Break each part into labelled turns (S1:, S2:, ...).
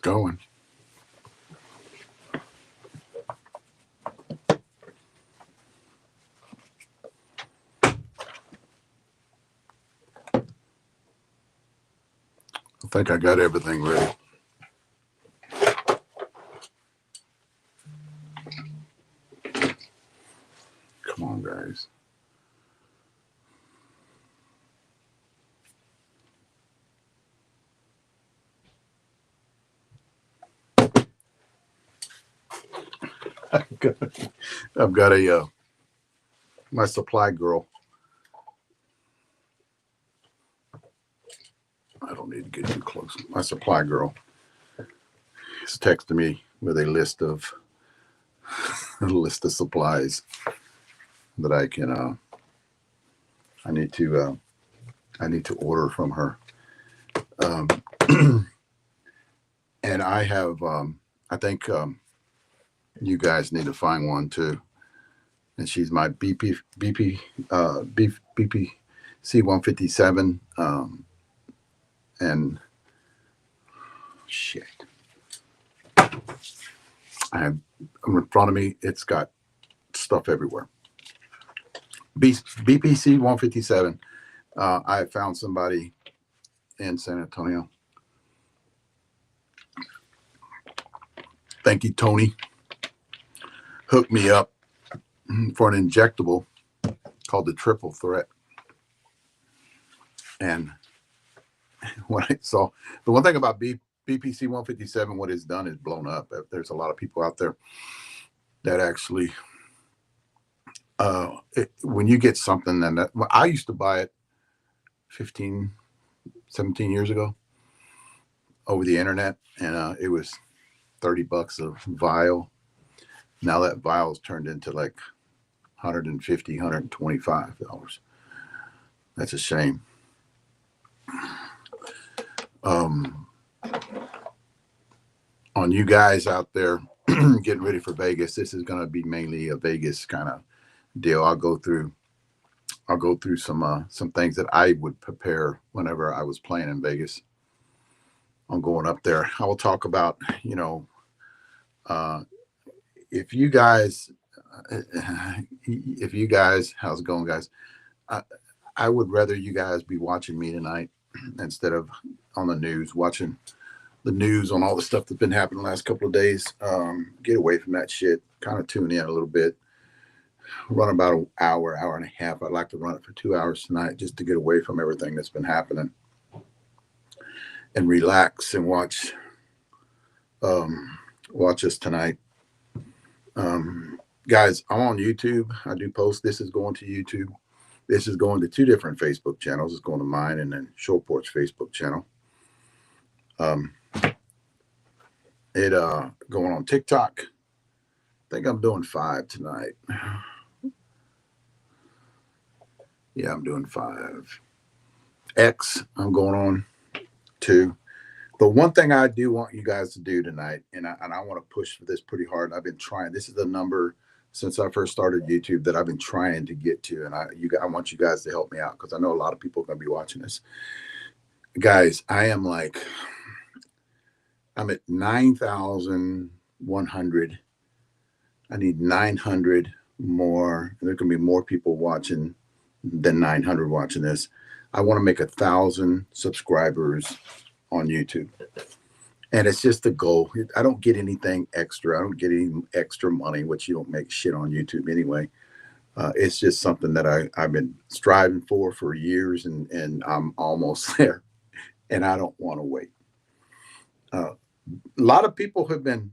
S1: going. I think I got everything ready. Come on, guys. I've got a my supply girl. I don't need to get too close. My supply girl is texting me with a list of supplies that I can I need to order from her. And I have I think you guys need to find one too. And she's my BPC 157 and shit. I have in front of me. It's got stuff everywhere. BPC 157. I found somebody in San Antonio. Thank you, Tony. Hooked me up for an injectable called the Triple Threat. And when I saw the one thing about BPC 157, what it's done is blown up. There's a lot of people out there that actually, when you get something, then I used to buy it 15, 17 years ago over the internet, and it was $30 a vial. Now that vial is turned into like $150, $125. That's a shame. On you guys out there getting ready for Vegas, this is going to be mainly a Vegas kind of deal. I'll go through some things that I would prepare whenever I was playing in Vegas. I'm going up there. I will talk about, if you guys, how's it going, guys? I would rather you guys be watching me tonight instead of on the news, watching the news on all the stuff that's been happening the last couple of days. Get away from that shit. Kind of tune in a little bit. Run about an hour, hour and a half. I'd like to run it for 2 hours tonight just to get away from everything that's been happening and relax and watch us tonight. Guys, I'm on YouTube. I do post. This is going to YouTube. This is going to 2 different Facebook channels. It's going to mine and then Porch Facebook channel. Going on TikTok. I think I'm doing 5 tonight. Yeah, I'm doing 5. X, I'm going on 2. But one thing I do want you guys to do tonight, and I want to push for this pretty hard. I've been trying. This is the number since I first started YouTube that I've been trying to get to, and I want you guys to help me out because I know a lot of people are going to be watching this. Guys, I'm at 9,100. I need 900 more. There can be more people watching than 900 watching this. I want to make 1,000 subscribers on YouTube. And it's just a goal. I don't get anything extra. I don't get any extra money, which you don't make shit on YouTube anyway. It's just something that I've been striving for years, and I'm almost there. And I don't want to wait. A lot of people have been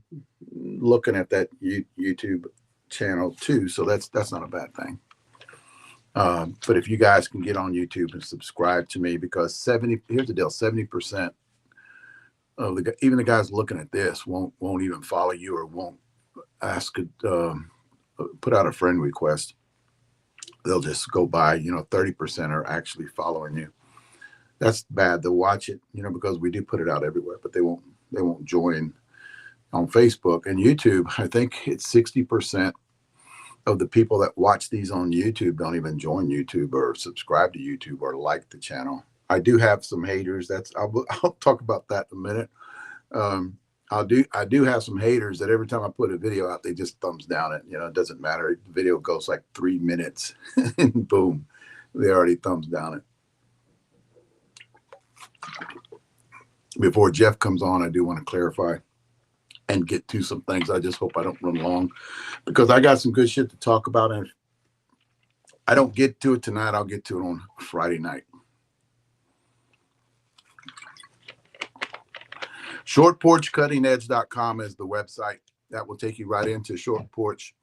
S1: looking at that YouTube channel too, so that's not a bad thing. But if you guys can get on YouTube and subscribe to me, because here's the deal: 70% of even the guys looking at this won't even follow you or won't ask put out a friend request. They'll just go by. 30% are actually following you. That's bad. They'll watch it, because we do put it out everywhere, but they won't join on Facebook and YouTube. I think it's 60% of the people that watch these on YouTube don't even join YouTube or subscribe to YouTube or like the channel. I do have some haters. I'll talk about that in a minute. I do have some haters that every time I put a video out, they just thumbs down it. You know, it doesn't matter. The video goes like 3 minutes and boom, they already thumbs down it. Before Jeff comes on, I do want to clarify and get to some things. I just hope I don't run long because I got some good shit to talk about. And if I don't get to it tonight, I'll get to it on Friday night. ShortPorchCuttingEdge.com is the website. That will take you right into Short Porch.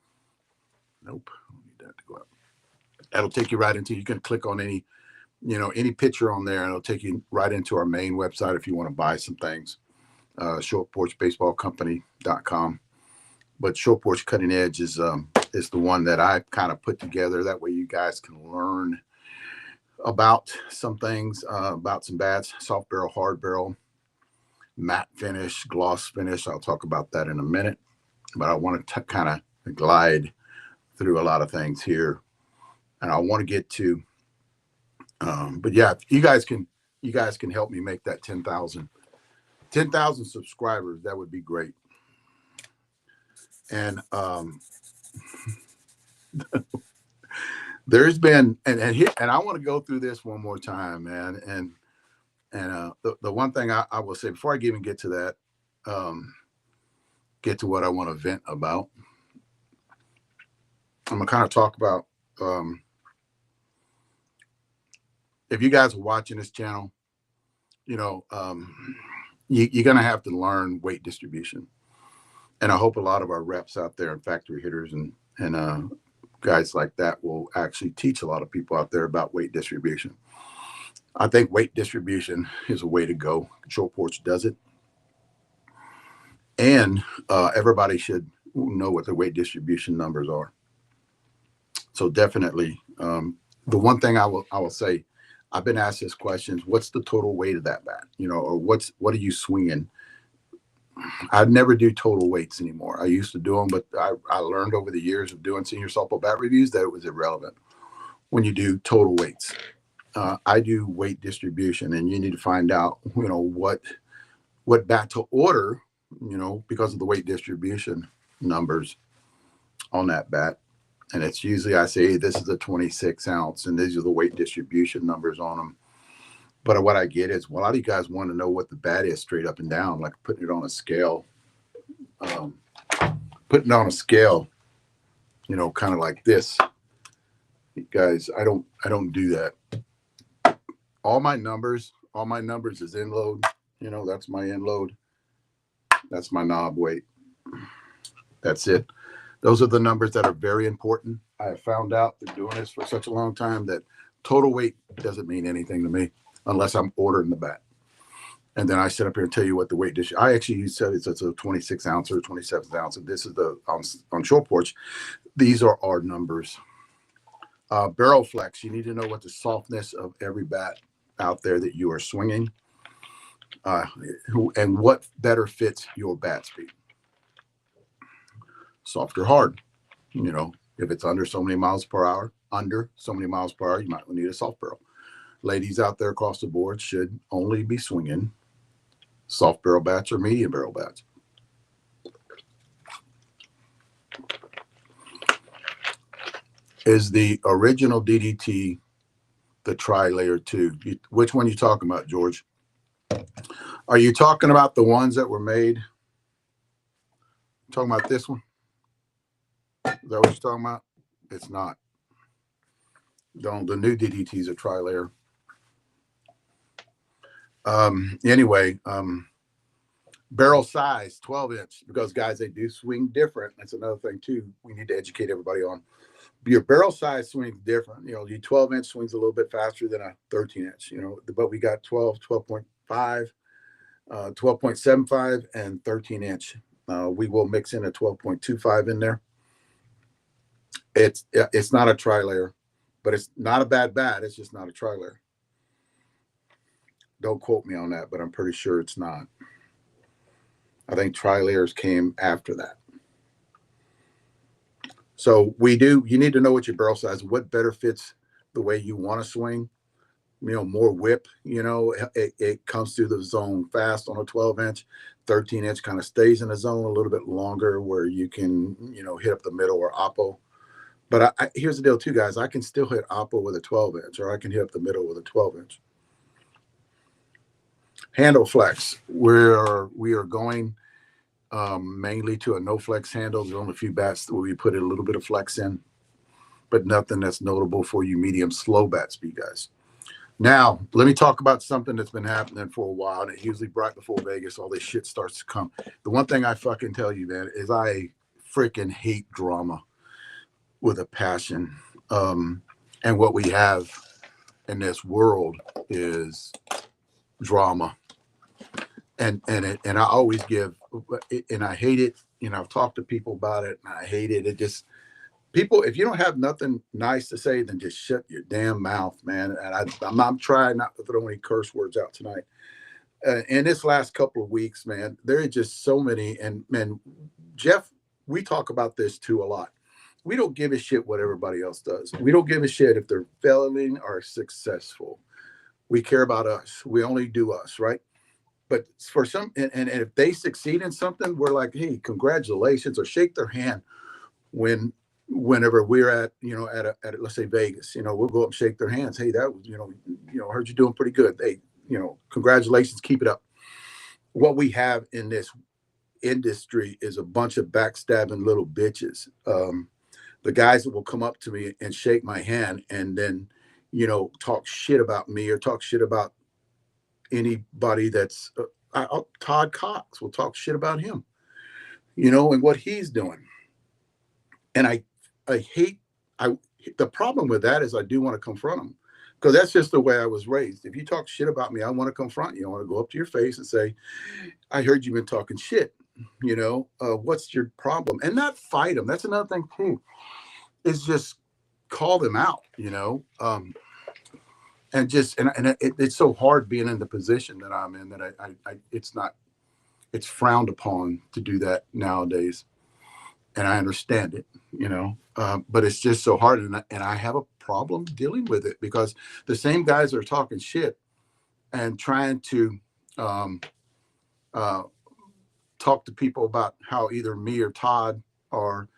S1: Nope. I need that to go up. That'll take you right into, you can click on any, you know, any picture on there, and it'll take you right into our main website if you want to buy some things. ShortPorchBaseballCompany.com. But Short Porch Cutting Edge is the one that I kind of put together. That way you guys can learn about some things, about some bats, soft barrel, hard barrel, matte finish, gloss finish. I'll talk about that in a minute, but I want to kind of glide through a lot of things here, and I want to get to. But yeah, you guys can help me make that 10,000 subscribers. That would be great. And there's been and I want to go through this one more time, man. And the one thing I will say before I even get to that, get to what I want to vent about, I'm gonna kind of talk about if you guys are watching this channel, you know, you're gonna have to learn weight distribution. And I hope a lot of our reps out there and factory hitters and guys like that will actually teach a lot of people out there about weight distribution. I think weight distribution is a way to go. Short Porch does it. And everybody should know what the weight distribution numbers are. So definitely, the one thing I will say, I've been asked this question: what's the total weight of that bat? You know, or what are you swinging? I never do total weights anymore. I used to do them, but I learned over the years of doing senior softball bat reviews that it was irrelevant when you do total weights. I do weight distribution, and you need to find out, you know, what bat to order, you know, because of the weight distribution numbers on that bat. And it's usually, I say, this is a 26 ounce, and these are the weight distribution numbers on them. But what I get is, well, a lot of you guys want to know what the bat is straight up and down, like putting it on a scale. Putting it on a scale, you know, kind of like this. You guys, I don't do that. All my numbers is in load. You know, that's my in load. That's my knob weight. That's it. Those are the numbers that are very important. I have found out through doing this for such a long time that total weight doesn't mean anything to me unless I'm ordering the bat. And then I sit up here and tell you what the weight dish. I actually said it's a 26 ounce or 27 ounce. And this is the on Short Porch. These are our numbers. Barrel flex. You need to know what the softness of every bat out there that you are swinging, and what better fits your bat speed. Soft or hard. You know, if it's under so many miles per hour, you might need a soft barrel. Ladies out there across the board should only be swinging soft barrel bats or medium barrel bats. Is the original DDT the tri-layer 2? Which one are you talking about, George? Are you talking about the ones that were made? Talking about this one? Is that what you're talking about? It's not. The new DDTs are tri-layer. Anyway, barrel size 12-inch, because guys, they do swing different. That's another thing too we need to educate everybody on. Your barrel size swings different. You know, your 12-inch swings a little bit faster than a 13-inch, you know, but we got 12, 12.5, 12.75 and 13-inch. We will mix in a 12.25 in there. It's not a tri-layer, but it's not a bad bat. It's just not a tri-layer. Don't quote me on that, but I'm pretty sure it's not. I think tri-layers came after that. So you need to know what your barrel size, what better fits the way you want to swing. more whip. It comes through the zone fast on a 12-inch. 13-inch kind of stays in the zone a little bit longer, where you can hit up the middle or oppo. But here's the deal too, guys. I can still hit oppo with a 12-inch, or I can hit up the middle with a 12-inch. Handle flex. We are going mainly to a no flex handle. There's only a few bats where we put a little bit of flex in, but nothing that's notable for you medium slow bat speed guys. Now, let me talk about something that's been happening for a while, and it usually right before Vegas, all this shit starts to come. The one thing I fucking tell you, man, is I freaking hate drama with a passion. And what we have in this world is drama. And I always give, and I hate it. I've talked to people about it, and I hate it. It just, people, if you don't have nothing nice to say, then just shut your damn mouth, man. And I'm trying not to throw any curse words out tonight. In this last couple of weeks, man, there are just so many. And man, Jeff, we talk about this too a lot. We don't give a shit what everybody else does. We don't give a shit if they're failing or successful. We care about us. We only do us, right? But for some, and if they succeed in something, we're like, hey, congratulations, or shake their hand. Whenever we're at let's say Vegas, we'll go up and shake their hands. Hey, that was, heard you doing pretty good. Hey, congratulations, keep it up. What we have in this industry is a bunch of backstabbing little bitches. The guys that will come up to me and shake my hand and then, talk shit about me or talk shit about anybody that's Todd Cox will talk shit about him, and what he's doing. And I hate, the problem with that is I do want to confront him, because that's just the way I was raised. If you talk shit about me, I want to confront you. I want to go up to your face and say, I heard you've been talking shit. What's your problem? And not fight them. That's another thing too, is just call them out, and just, it's so hard being in the position that I'm in that it's frowned upon to do that nowadays. And I understand it, but it's just so hard. And I have a problem dealing with it, because the same guys are talking shit and trying to talk to people about how either me or Todd or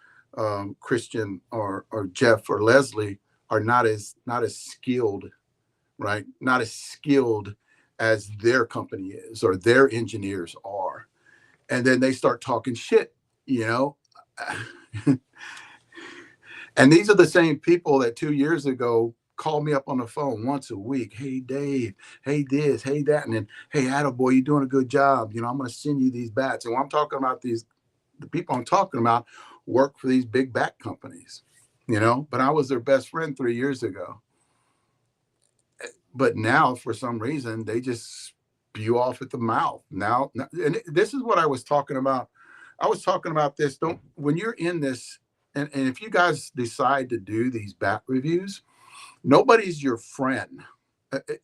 S1: Christian or Jeff or Leslie are not as skilled, right? Not as skilled as their company is or their engineers are. And then they start talking shit, And these are the same people that 2 years ago called me up on the phone once a week. Hey, Dave, hey, this, hey, that. And then, hey, attaboy, you're doing a good job. I'm going to send you these bats. And when I'm talking about the people I'm talking about work for these big bat companies, but I was their best friend 3 years ago. But now, for some reason, they just spew off at the mouth. Now, and this is what I was talking about. I was talking about this. When you're in this, and if you guys decide to do these bat reviews, nobody's your friend.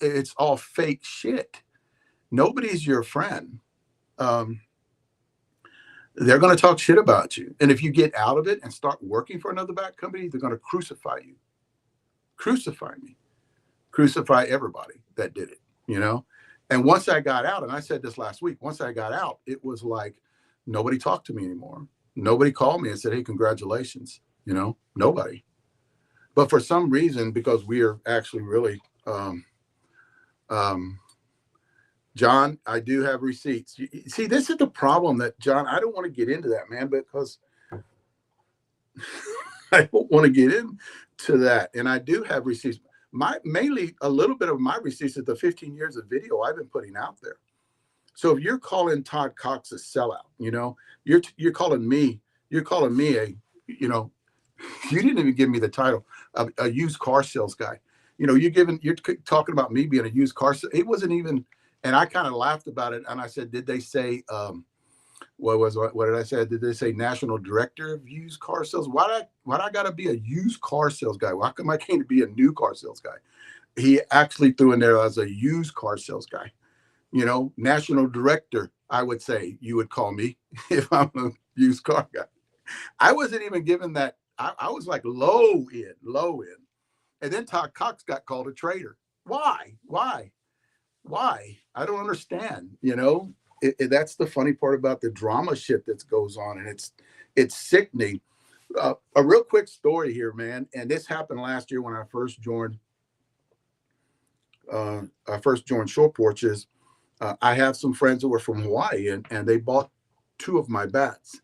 S1: It's all fake shit. Nobody's your friend. They're going to talk shit about you. And if you get out of it and start working for another bat company, they're going to crucify you. Crucify me. Crucify everybody that did it, And once I got out, and I said this last week, once I got out, it was like nobody talked to me anymore. Nobody called me and said, hey, congratulations. Nobody. But for some reason, because we are actually really, John, I do have receipts. See, this is the problem that, John, I don't want to get into that, man, because I don't want to get into that. And I do have receipts. Mainly a little bit of my receipts is the 15 years of video I've been putting out there. So if you're calling Todd Cox a sellout, you're calling me a, you didn't even give me the title of a used car sales guy. You're talking about me being a used car. It wasn't even, and I kind of laughed about it. And I said, did they say, what did I say? Did they say national director of used car sales? Why I got to be a used car sales guy? Why come I can't be a new car sales guy? He actually threw in there as a used car sales guy. National director, I would say you would call me if I'm a used car guy. I wasn't even given that. I was like low in. And then Todd Cox got called a traitor, Why? I don't understand. That's the funny part about the drama shit that goes on, and it's sickening. A real quick story here, man, and this happened last year when I first joined. Short Porches. I have some friends that were from Hawaii, and they bought two of my bats,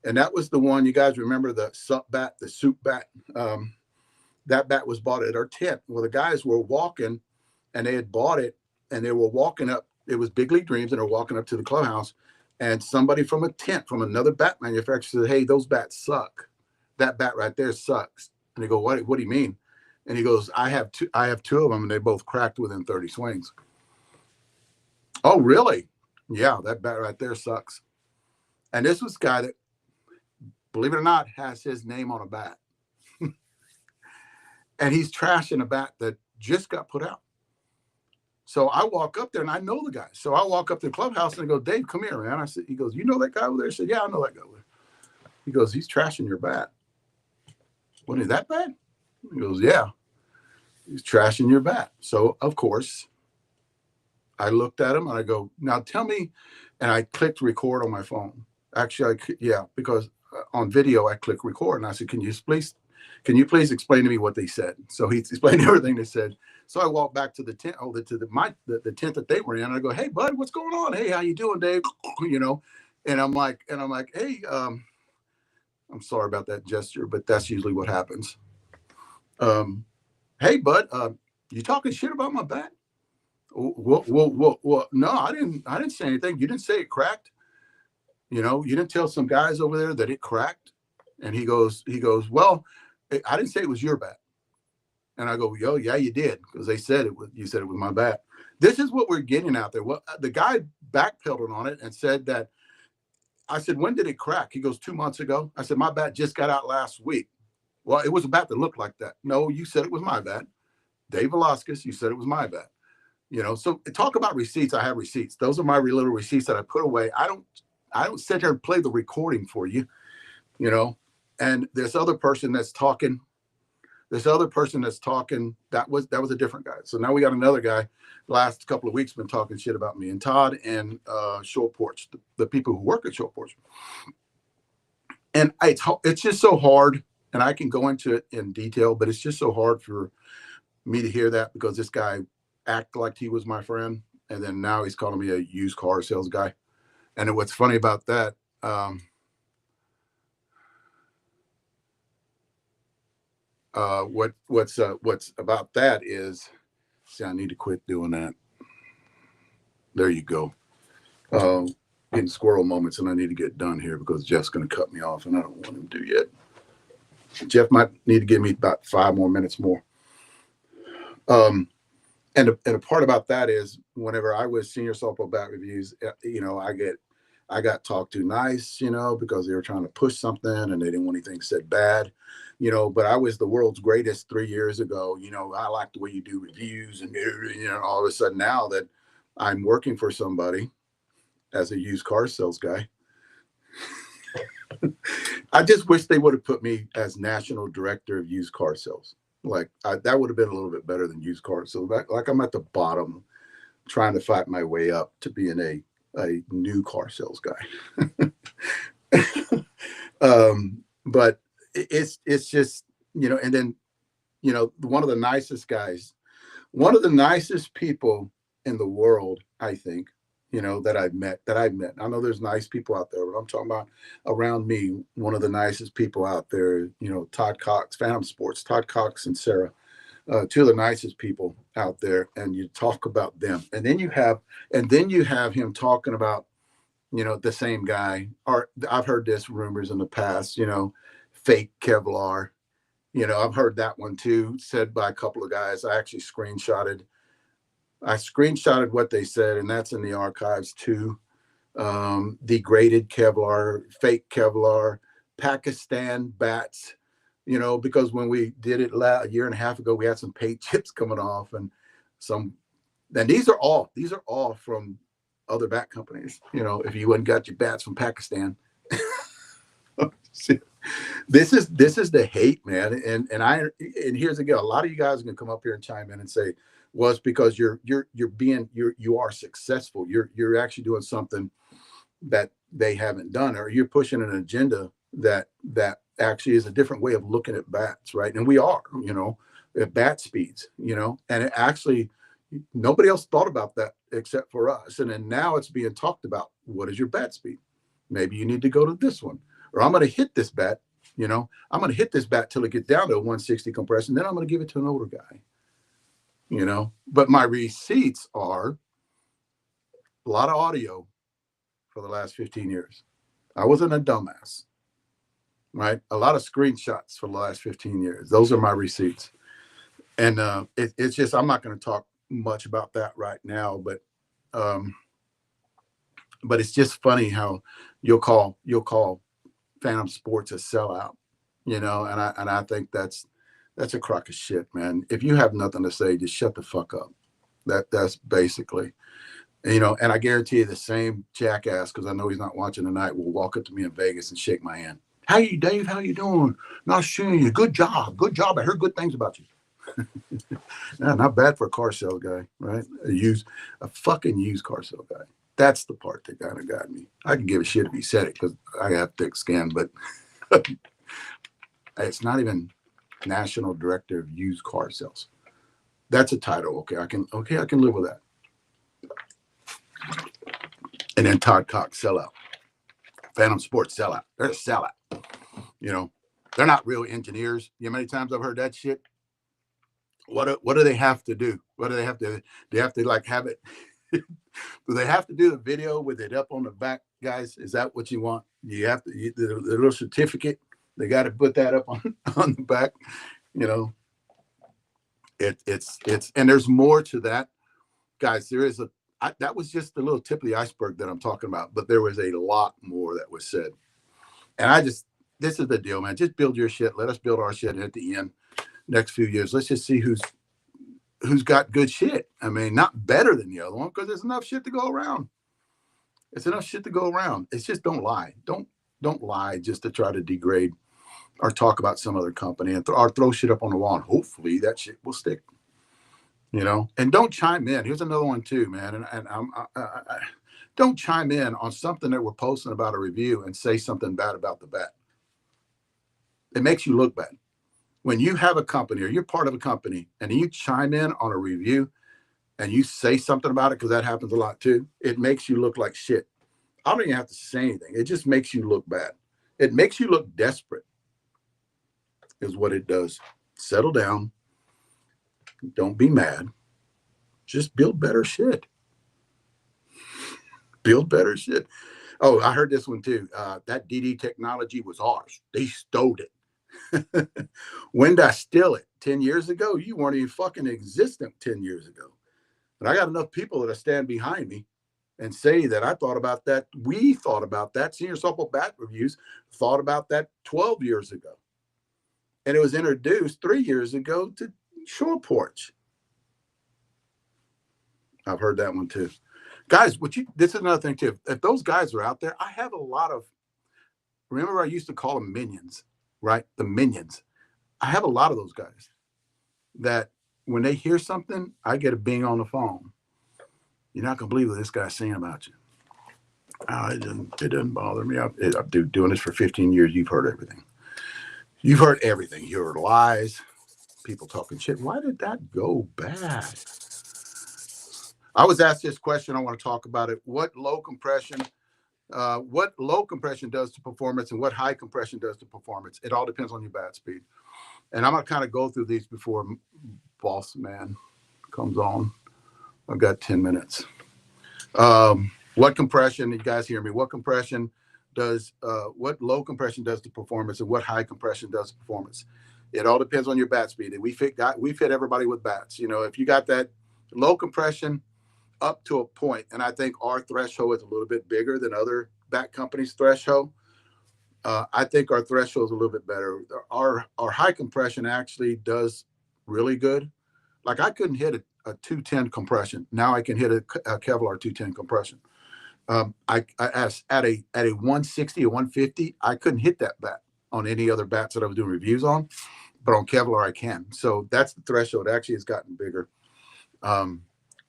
S1: and that was the one you guys remember, the sup bat, the soup bat. That bat was bought at our tent. Well, the guys were walking, and they had bought it, and they were walking up. It was Big League Dreams, and they're walking up to the clubhouse, and somebody from a tent from another bat manufacturer said, "Hey, those bats suck. That bat right there sucks." And they go, "What do you mean?" And he goes, I have two of them, and they both cracked within 30 swings. Oh, really? Yeah, that bat right there sucks. And this was a guy that, believe it or not, has his name on a bat. And he's trashing a bat that just got put out. So I walk up there, and I know the guy. So I walk up to the clubhouse, and I go, "Dave, come here, man." He goes, "You know that guy over there?" I said, "Yeah, I know that guy over there." He goes, "He's trashing your bat." "What, is that bad?" He goes, "Yeah, he's trashing your bat." So, of course, I looked at him, and I go, "Now tell me," and I clicked record on my phone. Actually, because on video, I click record, and I said, Can you please explain to me what they said?" So he explained everything they said. So I walked back to the tent, the tent that they were in. And I go, "Hey, bud, what's going on? Hey, how you doing, Dave?" And I'm like, "Hey, I'm sorry about that gesture, but that's usually what happens. Hey, bud, you talking shit about my bat?" Well, no, I didn't say anything. You didn't say it cracked. You didn't tell some guys over there that it cracked. And he goes, "Well, I didn't say it was your bat." And I go, "Yo, yeah, you did, because you said it was my bat." This is what we're getting out there. Well, the guy backpedaled on it and said that. I said, "When did it crack?" He goes, 2 months ago. I said, "My bat just got out last week." "Well, it was a bat that looked like that." "No, you said it was my bat. Dave Velasquez, you said it was my bat." So talk about receipts. I have receipts. Those are my little receipts that I put away. I don't sit here and play the recording for you, and this other person that's talking, that was a different guy. So now we got another guy, last couple of weeks, been talking shit about me and Todd and Short Porch, the people who work at Short Porch. And it's just so hard, and I can go into it in detail, but it's just so hard for me to hear that, because this guy acted like he was my friend, and then now he's calling me a used car sales guy. And what's funny about that, what's about that is, see, I need to quit doing that. There you go. Getting squirrel moments, and I need to get done here because Jeff's going to cut me off, and I don't want him to yet. Jeff might need to give me about 5 more minutes more. And a part about that is, whenever I was senior softball bat reviews, I got talked to nice, because they were trying to push something and they didn't want anything said bad, but I was the world's greatest 3 years ago. I like the way you do reviews, and, all of a sudden now that I'm working for somebody as a used car sales guy, I just wish they would have put me as national director of used car sales. That would have been a little bit better than used cars. So I'm at the bottom, trying to fight my way up to being a new car sales guy. But it's just, and then, one of the nicest guys, one of the nicest people in the world, I think, that I've met. I know there's nice people out there, but I'm talking about around me, one of the nicest people out there, Todd Cox, Phantom Sports, Todd Cox and Sarah, two of the nicest people out there. And you talk about them, and then you have him talking about, the same guy, or I've heard this rumors in the past, fake Kevlar. I've heard that one too, said by a couple of guys. I actually screenshotted what they said, and that's in the archives too. Degraded Kevlar, fake Kevlar, Pakistan bats, because when we did it a year and a half ago, we had some paint chips coming off, and these are all from other bat companies. If you wouldn't got your bats from Pakistan. This is the hate, man. And here's again, a lot of you guys are gonna come up here and chime in and say, was because you are successful. You're actually doing something that they haven't done, or you're pushing an agenda that actually is a different way of looking at bats, right? And we are, at bat speeds, and it actually nobody else thought about that except for us. And then now it's being talked about. What is your bat speed? Maybe you need to go to this one, or I'm going to hit this bat. I'm going to hit this bat till it gets down to a 160 compression. Then I'm going to give it to an older guy. But my receipts are a lot of audio for the last 15 years. I wasn't a dumbass, right? A lot of screenshots for the last 15 years. Those are my receipts. And it's just, I'm not going to talk much about that right now, but it's just funny how you'll call Phantom Sports a sellout, and I think that's a crock of shit, man. If you have nothing to say, just shut the fuck up. That's basically, and I guarantee you the same jackass, because I know he's not watching tonight, will walk up to me in Vegas and shake my hand. Hey, Dave, how you doing? Nice seeing you. Good job. I heard good things about you. Not bad for a car sale guy, right? A fucking used car sale guy. That's the part that kind of got me. I can give a shit if he said it because I have thick skin, but it's not even National Director of Used Car Sales. That's a title. Okay, I can live with that. And then Todd Cox, sellout. Phantom Sports, sellout. They're a sellout. They're not real engineers. You know how many times I've heard that shit? What do they have to do? What do they have to? They have to have it. Do they have to do the video with it up on the back, guys? Is that what you want? You have to the little certificate. They got to put that up on the back. It's and there's more to that, guys. There is that was just the little tip of the iceberg that I'm talking about, but there was a lot more that was said. And this is the deal, man. Just build your shit. Let us build our shit. And at the end, next few years, let's just see who's got good shit. I mean, not better than the other one, because there's enough shit to go around. It's enough shit to go around. It's just don't lie. Don't lie just to try to degrade or talk about some other company and or throw shit up on the wall. And hopefully that shit will stick. And don't chime in. Here's another one too, man. And I don't chime in on something that we're posting about a review and say something bad about the bat. It makes you look bad. When you have a company or you're part of a company and you chime in on a review and you say something about it, because that happens a lot too, it makes you look like shit. I don't even have to say anything. It just makes you look bad. It makes you look desperate is what it does. Settle down. Don't be mad. Just build better shit. Build better shit. Oh, I heard this one too. That DD technology was ours. They stole it. When did I steal it? 10 years ago? You weren't even fucking existent 10 years ago. And I got enough people that stand behind me and say that I thought about that. We thought about that. Senior Softball Bat Reviews thought about that 12 years ago. And it was introduced 3 years ago to Shore Porch. I've heard that one too. Guys, this is another thing too. If those guys are out there, I have a lot of, remember I used to call them minions, right? The minions. I have a lot of those guys that when they hear something, I get a bing on the phone. You're not going to believe what this guy's saying about you. Oh, it doesn't bother me. I've been doing this for 15 years. You've heard everything. You've heard everything. You heard lies, people talking shit. Why did that go bad? I was asked this question. I want to talk about it. What low compression does to performance and what high compression does to performance? It all depends on your bat speed. And I'm going to kind of go through these before Boss Man comes on. I've got 10 minutes. What compression, you guys hear me? What compression does, what low compression does to performance and what high compression does to performance? It all depends on your bat speed. And we fit everybody with bats. If you got that low compression up to a point, and I think our threshold is a little bit bigger than other bat companies' threshold. I think our threshold is a little bit better. Our high compression actually does really good. Like I couldn't hit a 210 compression. Now I can hit a Kevlar 210 compression. At a 160 or 150, I couldn't hit that bat on any other bats that I was doing reviews on, but on Kevlar I can. So that's the threshold. Actually, it's gotten bigger.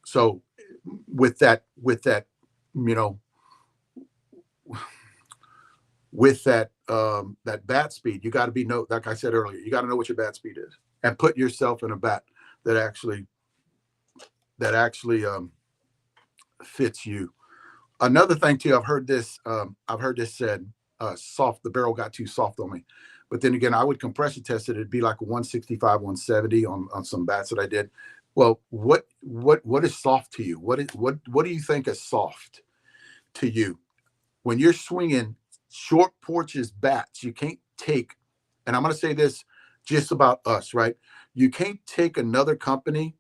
S1: So with that, you know, with that bat speed, you got to be like I said earlier, you got to know what your bat speed is and put yourself in a bat that actually fits you. Another thing too, I've heard this said, soft. The barrel got too soft on me, but then again, I would compression test it. It'd be like a 165, 170 on some bats that I did. Well, what is soft to you? What do you think is soft to you when you're swinging short porches bats? You can't take, and I'm going to say this just about us, right? You can't take another company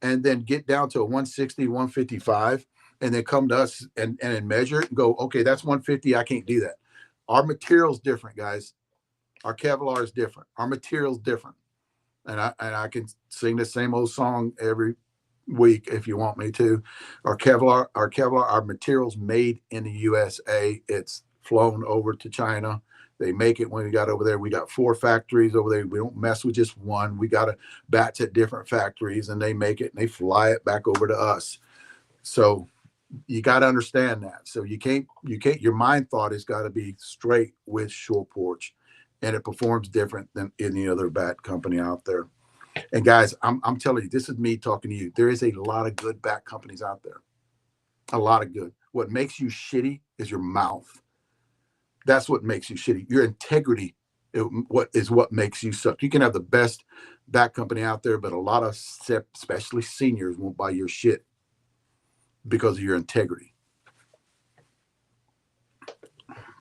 S1: and then get down to a 160, 155, and then come to us and measure it and go, okay, that's 150. I can't do that. Our material's different, guys. Our Kevlar is different. Our material's different. And I can sing the same old song every week if you want me to. Our material's made in the USA. It's flown over to China. They make it when we got over there. We got 4 factories over there. We don't mess with just one. We got bats at different factories, and they make it and they fly it back over to us. So you got to understand that. So you can't, your mind thought has got to be straight with Short Porch, and it performs different than any other bat company out there. And guys, I'm telling you, this is me talking to you. There is a lot of good bat companies out there. A lot of good. What makes you shitty is your mouth. That's what makes you shitty. Your integrity what makes you suck. You can have the best bat company out there, but a lot of, especially seniors, won't buy your shit because of your integrity.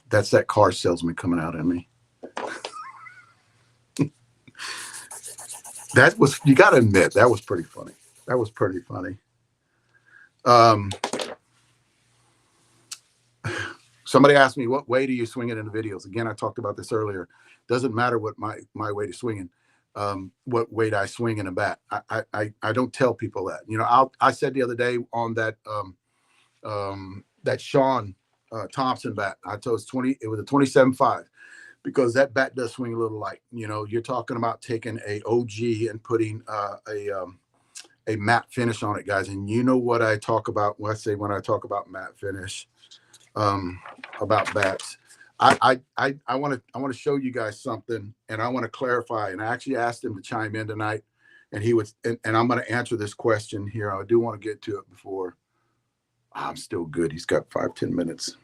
S1: That's that car salesman coming out at me. That was, you got to admit, that was pretty funny. That was pretty funny. Somebody asked me, what way do you swing it in the videos? Again, I talked about this earlier. Doesn't matter what my way to swinging. What way do I swing in a bat? I don't tell people that. You know, I said the other day on that that Sean Thompson bat, I told it was a 27.5, because that bat does swing a little light. You know, you're talking about taking a OG and putting a matte finish on it, guys. And you know what I talk about when I talk about matte finish. About bats, I want to show you guys something, and I want to clarify. And I actually asked him to chime in tonight, and he was, and I'm going to answer this question here. I do want to get to it before I'm still good. He's got 5-10 minutes.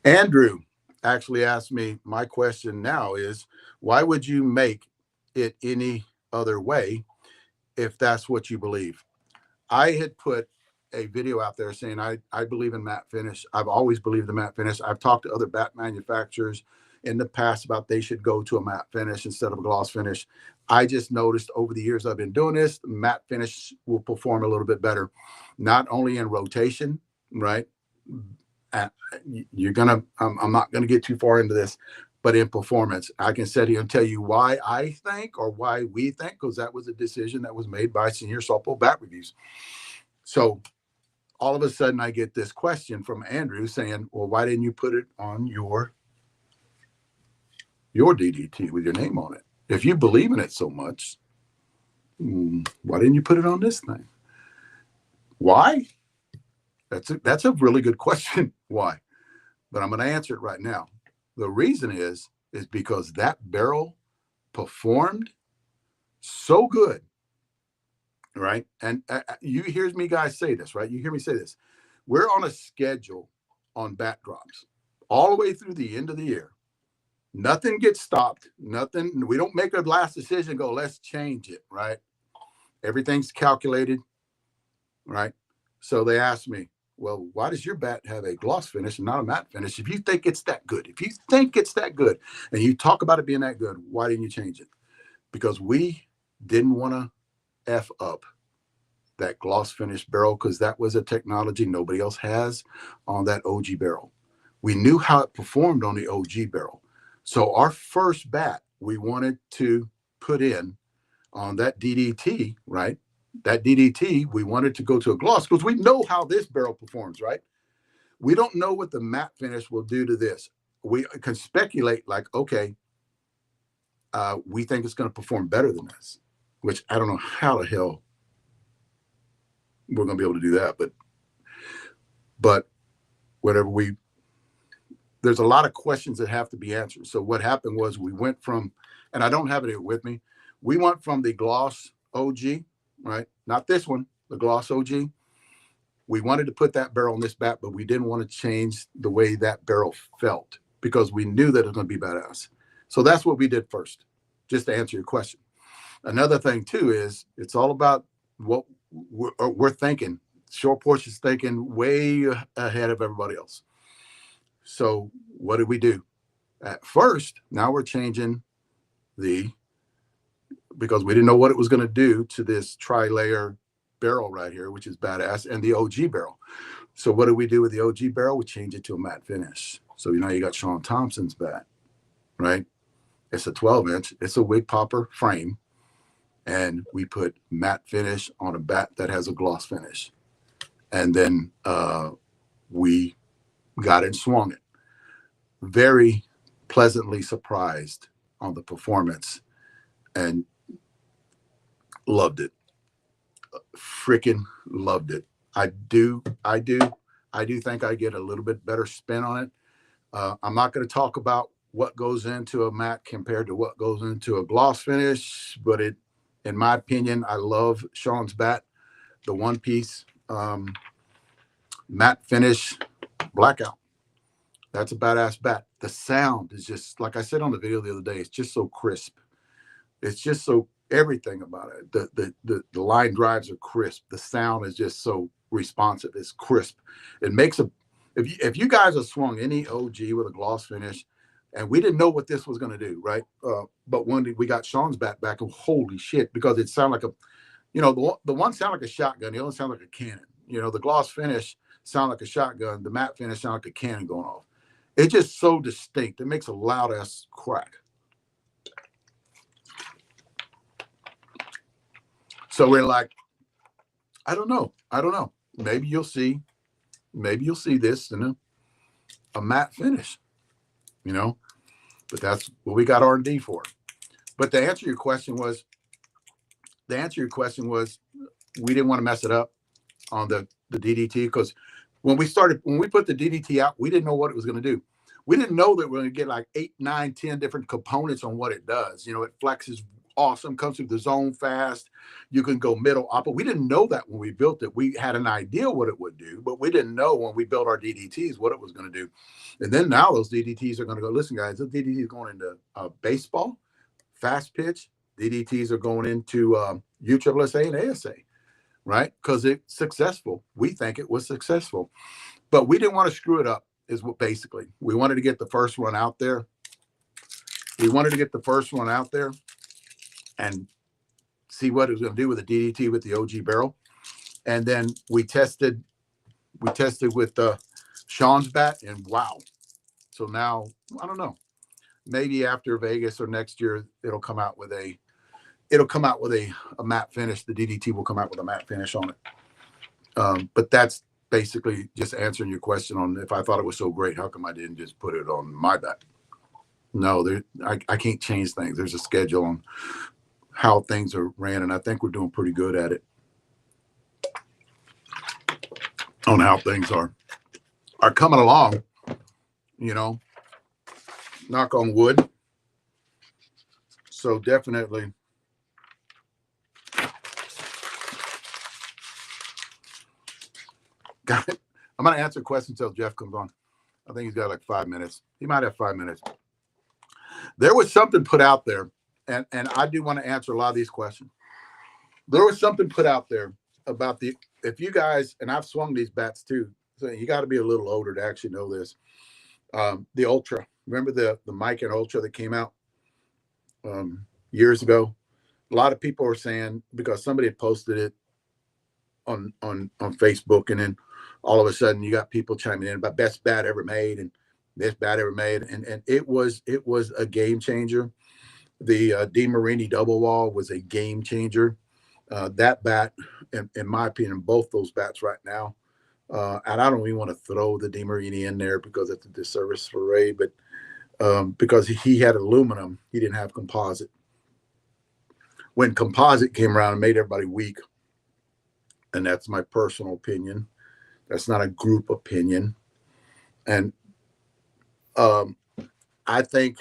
S1: Andrew actually asked me, my question now is, why would you make it any other way if that's what you believe? I had put a video out there saying I believe in matte finish. I've always believed in matte finish. I've talked to other bat manufacturers in the past about they should go to a matte finish instead of a gloss finish. I just noticed over the years I've been doing this, matte finish will perform a little bit better, not only in rotation, right? I'm not gonna get too far into this, but in performance. I can sit here and tell you why I think, or why we think, because that was a decision that was made by Senior Softball Bat Reviews. So all of a sudden I get this question from Andrew saying, well, why didn't you put it on your DDT with your name on it? If you believe in it so much, why didn't you put it on this thing? Why? That's a really good question. Why? But I'm going to answer it right now. The reason is because that barrel performed so good. Right. And you hear me guys say this, right? You hear me say this. We're on a schedule on bat drops all the way through the end of the year. Nothing gets stopped. Nothing. We don't make a last decision and go, let's change it. Right. Everything's calculated. Right. So they asked me, well, why does your bat have a gloss finish and not a matte finish? If you think it's that good, and you talk about it being that good, why didn't you change it? Because we didn't want to F up that gloss finish barrel, because that was a technology nobody else has on that OG barrel. We knew how it performed on the OG barrel. So our first bat we wanted to put in on that DDT, right? That DDT, we wanted to go to a gloss because we know how this barrel performs, right? We don't know what the matte finish will do to this. We can speculate like, okay, we think it's going to perform better than this which I don't know how the hell we're going to be able to do that. But whatever there's a lot of questions that have to be answered. So what happened was we went from, and I don't have it here with me, we went from the gloss OG, right? Not this one, the gloss OG. We wanted to put that barrel on this bat, but we didn't want to change the way that barrel felt because we knew that it was going to be badass. So that's what we did first, just to answer your question. Another thing too is it's all about what we're thinking. Short Porch is thinking way ahead of everybody else. So what did we do? At first, now we're changing because we didn't know what it was going to do to this tri-layer barrel right here, which is badass, and the OG barrel. So what do we do with the OG barrel? We change it to a matte finish. So now you got Sean Thompson's bat, right? It's a 12-inch. It's a wig popper frame. And we put matte finish on a bat that has a gloss finish. And then we got it and swung it. Very pleasantly surprised on the performance and loved it. Freaking loved it. I do think I get a little bit better spin on it. I'm not going to talk about what goes into a matte compared to what goes into a gloss finish, but in my opinion, I love Sean's bat, the one piece matte finish blackout. That's a badass bat. The sound is just, like I said on the video the other day, it's just so crisp. It's just so, everything about it. The line drives are crisp. The sound is just so responsive. It's crisp. It makes if you guys have swung any OG with a gloss finish, and we didn't know what this was going to do, right? But when we got Sean's bat back, holy shit, because it sounded like the one sounded like a shotgun, the other sounded like a cannon. The gloss finish sounded like a shotgun, the matte finish sounded like a cannon going off. It's just so distinct. It makes a loud ass crack. So we're like, I don't know. Maybe you'll see this in a matte finish, but that's what we got R&D for. But the answer to your question was, we didn't want to mess it up on the DDT, because when we put the DDT out, we didn't know what it was going to do. We didn't know that we're going to get like 8, 9, 10 different components on what it does. It flexes awesome, comes through the zone fast. You can go middle up, but we didn't know that when we built it. We had an idea what it would do, but we didn't know when we built our DDTs what it was going to do. And then now those DDTs are going to go, listen, guys, the DDT is going into baseball, fast pitch. DDTs are going into USSSA and ASA, right? Because it's successful. We think it was successful, but we didn't want to screw it up. Is what basically we wanted to get the first one out there. And see what it was going to do with the DDT with the OG barrel. And then we tested with Sean's bat, and wow. So now, I don't know, maybe after Vegas or next year, it'll come out with a matte finish. The DDT will come out with a matte finish on it. But that's basically just answering your question on if I thought it was so great, how come I didn't just put it on my bat? No, I can't change things. There's a schedule on how things are ran, and I think we're doing pretty good at it on how things are coming along. Knock on wood. So definitely. Got it. I'm going to answer questions until Jeff comes on. I think he's got like 5 minutes. He might have 5 minutes. There was something put out there, and I do want to answer a lot of these questions. There was something put out there about if you guys, and I've swung these bats too, so you got to be a little older to actually know this. The Ultra. Remember the Mike and Ultra that came out years ago? A lot of people are saying, because somebody had posted it on Facebook, and then all of a sudden you got people chiming in about best bat ever made and best bat ever made, and it was a game changer. The DeMarini double wall was a game changer. That bat, in my opinion, both those bats right now, and I don't even want to throw the DeMarini in there because it's a disservice for Ray, but because he had aluminum, he didn't have composite. when composite came around and made everybody weak. And that's my personal opinion. That's not a group opinion. And I think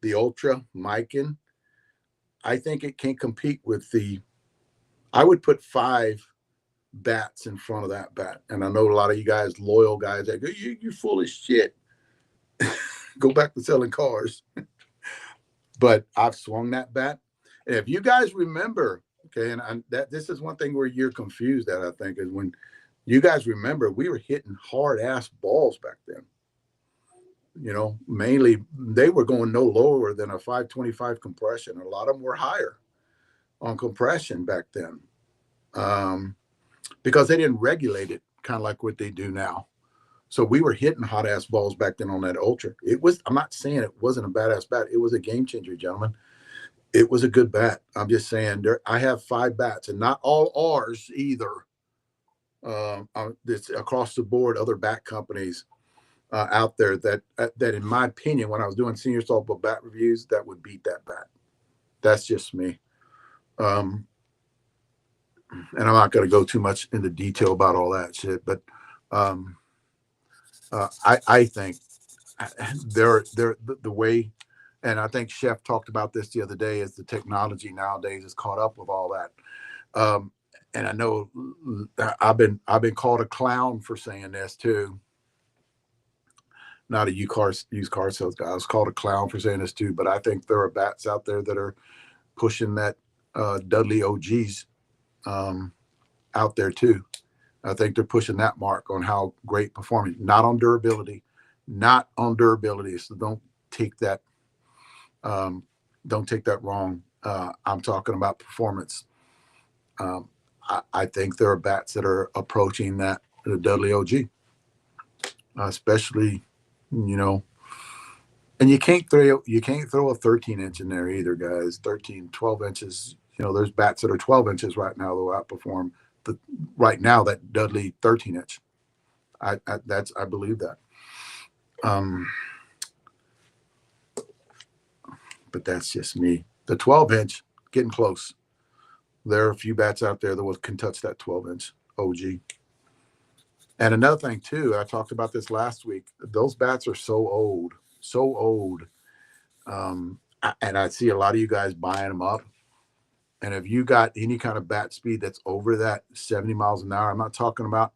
S1: the Ultra Mican, I think it can compete with I would put 5 bats in front of that bat. And I know a lot of you guys, loyal guys, that go, you're full of shit. Go back to selling cars. But I've swung that bat. And if you guys remember, okay, and this is one thing where you're confused at, I think, is when you guys remember, we were hitting hard ass balls back then. Mainly they were going no lower than a 525 compression. A lot of them were higher on compression back then, because they didn't regulate it kind of like what they do now. So we were hitting hot ass balls back then on that Ultra. I'm not saying it wasn't a badass bat. It was a game changer, gentlemen. It was a good bat. I'm just saying I have 5 bats, and not all ours either. It's across the board, other bat companies out there that in my opinion, when I was doing senior softball bat reviews, that would beat that bat. That's just me. And I'm not going to go too much into detail about all that shit, but I think they're the way, and I think Chef talked about this the other day, is the technology nowadays is caught up with all that. And I know I've been called a clown for saying this too. Not a used car sales guy. I was called a clown for saying this too, but I think there are bats out there that are pushing that Dudley OGs out there too. I think they're pushing that mark on how great performing, not on durability. So don't take that wrong. I'm talking about performance. I think there are bats that are approaching that, the Dudley OG, especially, and you can't throw a 13-inch in there either, guys. 12 inches. There's bats that are 12 inches right now that will outperform that Dudley 13-inch. I believe that. But that's just me. The 12-inch, getting close. There are a few bats out there that can touch that 12-inch OG. And another thing too, I talked about this last week. Those bats are so old. And I see a lot of you guys buying them up. And if you got any kind of bat speed that's over that 70 miles an hour, I'm not talking about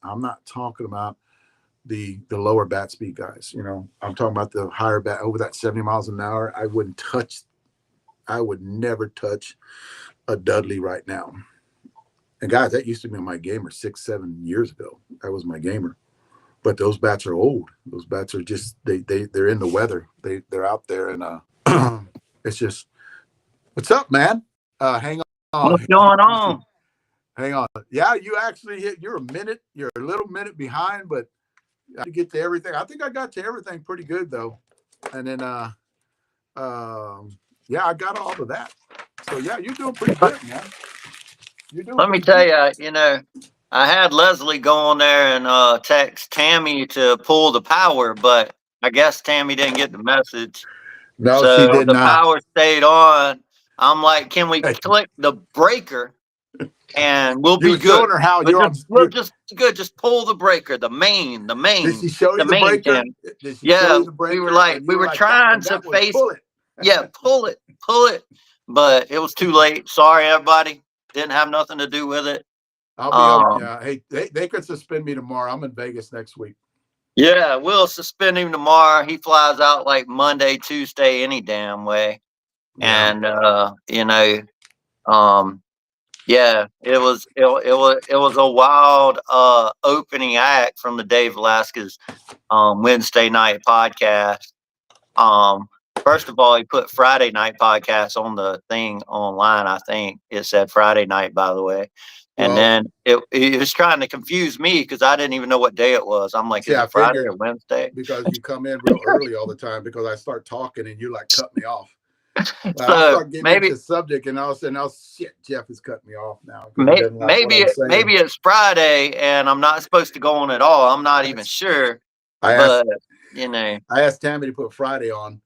S1: the lower bat speed guys. I'm talking about the higher bat over that 70 miles an hour. I would never touch a Dudley right now. And guys, that used to be my gamer 6-7 years ago. That was my gamer. But those bats are old. Those bats are just they're in the weather. They're out there, and it's just, what's up, man? Hang on.
S2: What's going on?
S1: Hang on. Yeah, you're a little minute behind, but I to get to everything. I think I got to everything pretty good though. And then yeah, I got all of that. So yeah, you're doing pretty good, man.
S2: Let me tell you, I had Leslie go on there and text Tammy to pull the power, but I guess Tammy didn't get the message.
S1: No,
S2: so
S1: she did
S2: the
S1: not.
S2: Power stayed on. I'm like, can we click the breaker and we'll be good?
S1: Showing her how
S2: just pull the breaker, the main.
S1: Did she show you the breaker? Did she
S2: show you the breaker? We were trying to face it. Yeah, pull it. But it was too late. Sorry, everybody. Didn't have nothing to do with it.
S1: I'll be hey, they could suspend me tomorrow. I'm in Vegas next week.
S2: Yeah, we'll suspend him tomorrow. He flies out like Monday, Tuesday, any damn way. Yeah. And yeah, it was a wild opening act from the Dave Velasquez Wednesday night podcast. First of all, he put Friday night podcast on the thing online. I think it said Friday night, by the way. And then it was trying to confuse me because I didn't even know what day it was. I'm like, is it Friday or Wednesday?
S1: Because you come in real early all the time because I start talking and you like cut me off.
S2: So
S1: I'll start getting into the subject and all of a sudden, shit, Jeff is cutting me off now.
S2: Maybe it's Friday and I'm not supposed to go on at all. I'm not even sure. I
S1: asked Tammy to put Friday on.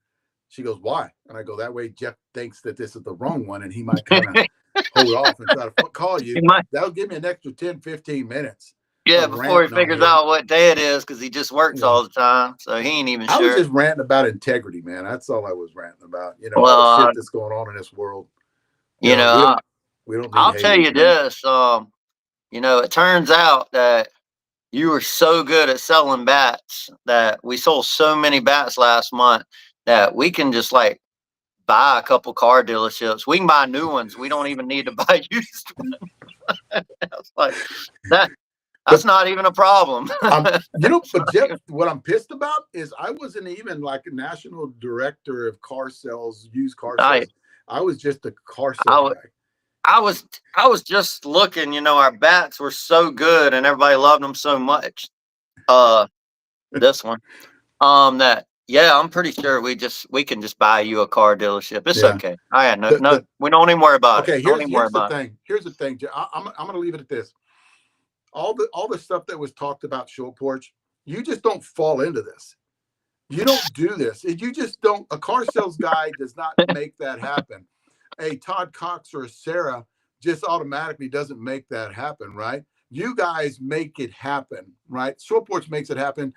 S1: She goes, why? And I go, that way Jeff thinks that this is the wrong one and he might kind of hold off and try to call you. That'll give me an extra 10, 15 minutes.
S2: Yeah, before he figures out what day it is, because he just works all the time, so he ain't even sure.
S1: I was just ranting about integrity, man. That's all I was ranting about. You know, all the shit that's going on in this world.
S2: We don't need I'll tell you this. It turns out that you were so good at selling bats that we sold so many bats last month that we can just like buy a couple car dealerships. We can buy new ones. We don't even need to buy used ones. That's like that. That's not even a problem.
S1: But Jeff, what I'm pissed about is I wasn't even like a national director of car sales, used car sales. I was just a car sales guy.
S2: I was just looking, our bats were so good and everybody loved them so much. This one. I'm pretty sure we can just buy you a car dealership. It's okay. I had we don't even worry about it.
S1: Here's the thing. Here's the thing. I'm gonna leave it at this. All the stuff that was talked about show Porch, you just don't fall into this. You don't do this. You just don't. A car sales guy does not make that happen. A Todd Cox or a Sarah just automatically doesn't make that happen, right? You guys make it happen, right? Show Porch makes it happen.